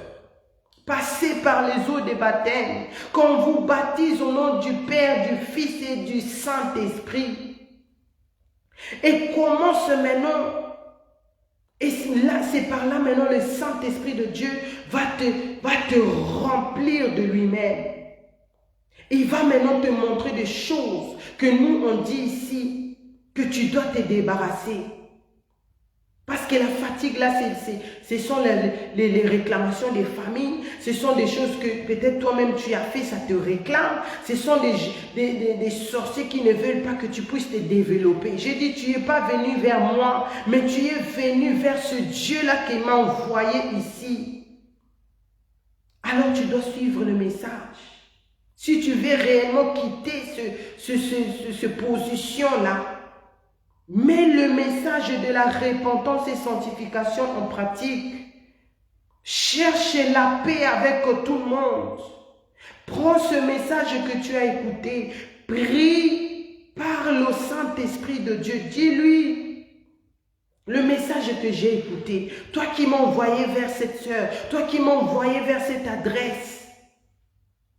Passez par les eaux des baptêmes. Qu'on vous baptise au nom du Père, du Fils et du Saint-Esprit. Et commence maintenant. Et là, c'est par là maintenant le Saint-Esprit de Dieu va te remplir de lui-même. Il va maintenant te montrer des choses que nous on dit ici, que tu dois te débarrasser. Parce que la fatigue là, ce sont les réclamations des familles, ce sont des choses que peut-être toi-même tu as fait, ça te réclame. Ce sont des sorciers qui ne veulent pas que tu puisses te développer. J'ai dit, tu n'es pas venu vers moi, mais tu es venu vers ce Dieu-là qui m'a envoyé ici. Alors tu dois suivre le message. Si tu veux réellement quitter cette position-là, mets le message de la repentance et sanctification en pratique. Cherche la paix avec tout le monde. Prends ce message que tu as écouté. Prie, parle au Saint-Esprit de Dieu. Dis-lui le message que j'ai écouté. Toi qui m'as envoyé vers cette sœur. Toi qui m'as envoyé vers cette adresse.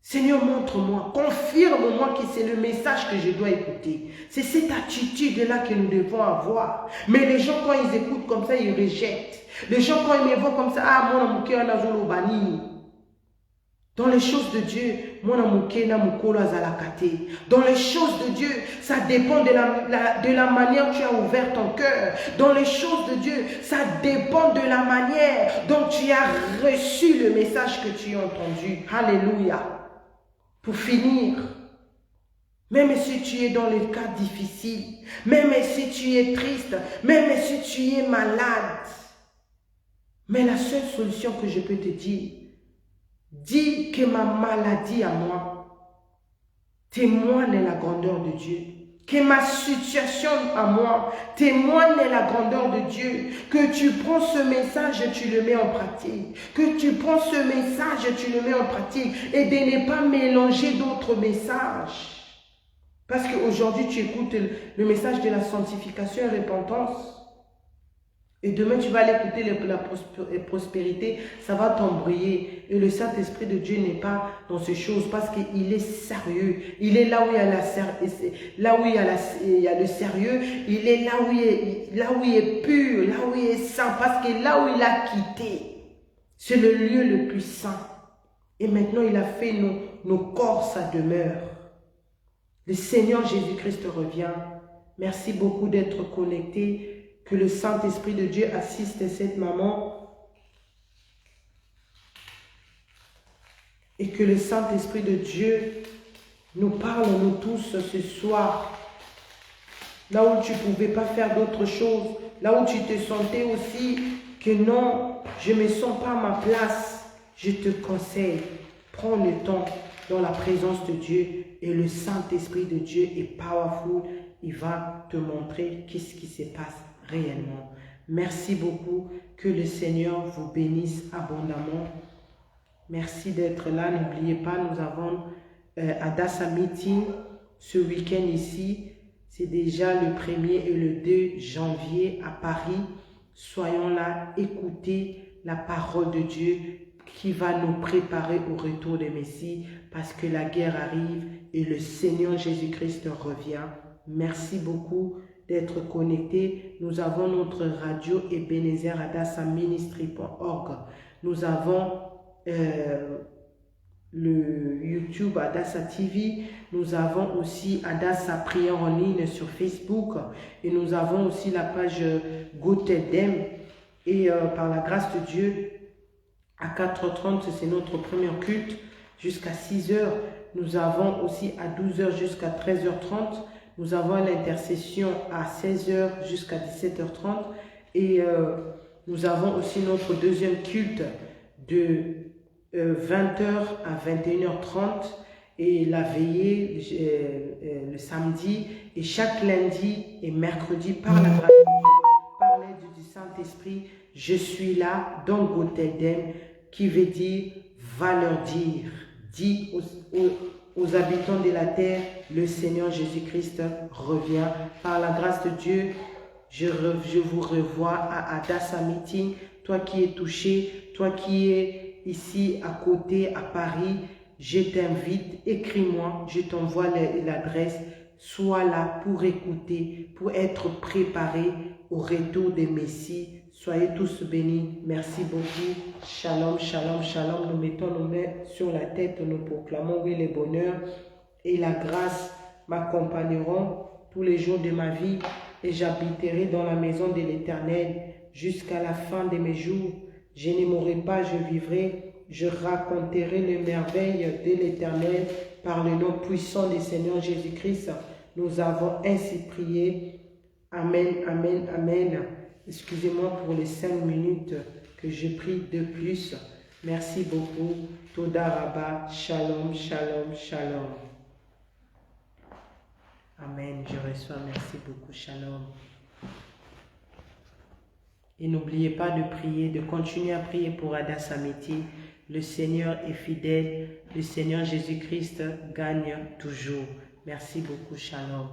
Seigneur, montre-moi, confirme-moi que c'est le message que je dois écouter. C'est cette attitude-là que nous devons avoir. Mais les gens, quand ils écoutent comme ça, ils rejettent. Les gens, quand ils me voient comme ça, ah, mon amour, on a zolo bani. Dans les choses de Dieu, mon amour, on a mukolo azalakate. Dans les choses de Dieu, ça dépend de la manière dont tu as ouvert ton cœur. Dans les choses de Dieu, ça dépend de la manière dont tu as reçu le message que tu as entendu. Alléluia. Pour finir, même si tu es dans les cas difficiles, même si tu es triste, même si tu es malade, mais la seule solution que je peux te dire, dis que ma maladie à moi témoigne la grandeur de Dieu. Que ma situation à moi témoigne la grandeur de Dieu. Que tu prends ce message et tu le mets en pratique. Que tu prends ce message et tu le mets en pratique. Et de ne pas mélanger d'autres messages. Parce qu'aujourd'hui tu écoutes le message de la sanctification et repentance. Et demain tu vas aller écouter la prospérité, ça va t'embrouiller. Et le Saint-Esprit de Dieu n'est pas dans ces choses parce qu'il est sérieux. Il est là où il y a le sérieux. Il est là où il est pur, là où il est saint. Parce que là où il a quitté, c'est le lieu le plus saint. Et maintenant il a fait nos corps sa demeure. Le Seigneur Jésus-Christ revient. Merci beaucoup d'être connecté. Que le Saint-Esprit de Dieu assiste cette maman. Et que le Saint-Esprit de Dieu nous parle, nous tous, ce soir. Là où tu ne pouvais pas faire d'autre chose. Là où tu te sentais aussi que non, je ne me sens pas à ma place. Je te conseille, prends le temps dans la présence de Dieu. Et le Saint-Esprit de Dieu est powerful. il va te montrer qu'est-ce qui se passe réellement. Merci beaucoup. Que le Seigneur vous bénisse abondamment. Merci d'être là. N'oubliez pas, nous avons Adassa Meeting ce week-end ici. C'est déjà le 1er et le 2 janvier à Paris. Soyons là, écoutez la parole de Dieu qui va nous préparer au retour de Messie parce que la guerre arrive et le Seigneur Jésus-Christ revient. Merci beaucoup d'être connectés. Nous avons notre radio Ebenezer Adassa Ministry.org. Nous avons le YouTube Adassa TV. Nous avons aussi Adassa Prière en ligne sur Facebook. Et nous avons aussi la page GoTedem. Et par la grâce de Dieu, à 4h30, c'est notre premier culte, jusqu'à 6h. Nous avons aussi à 12h jusqu'à 13h30. Nous avons l'intercession à 16h jusqu'à 17h30. Et nous avons aussi notre deuxième culte de 20h à 21h30. Et la veillée le samedi. Et chaque lundi et mercredi, par la grâce de Dieu, par l'aide du Saint-Esprit, je suis là dans GoTedem, qui veut dire va leur dire. Dis aux habitants de la terre, le Seigneur Jésus-Christ revient. Par la grâce de Dieu, je vous revois à Adassa Meeting. Toi qui es touché, toi qui es ici à côté, à Paris, je t'invite, écris-moi, je t'envoie l'adresse. Sois là pour écouter, pour être préparé au retour des Messies. Soyez tous bénis. Merci beaucoup. Shalom, shalom, shalom. Nous mettons nos mains sur la tête. Nous proclamons, oui, le bonheur et la grâce m'accompagneront tous les jours de ma vie et j'habiterai dans la maison de l'Éternel jusqu'à la fin de mes jours. Je ne mourrai pas, je vivrai. Je raconterai les merveilles de l'Éternel par le nom puissant du Seigneur Jésus-Christ. Nous avons ainsi prié. Amen, amen, amen. Excusez-moi pour les 5 minutes que je prie de plus. Merci beaucoup. Toda Rabba. Shalom, shalom, shalom. Amen. Je reçois. Merci beaucoup. Shalom. Et n'oubliez pas de prier, de continuer à prier pour Adassa Meeting. Le Seigneur est fidèle. Le Seigneur Jésus-Christ gagne toujours. Merci beaucoup. Shalom.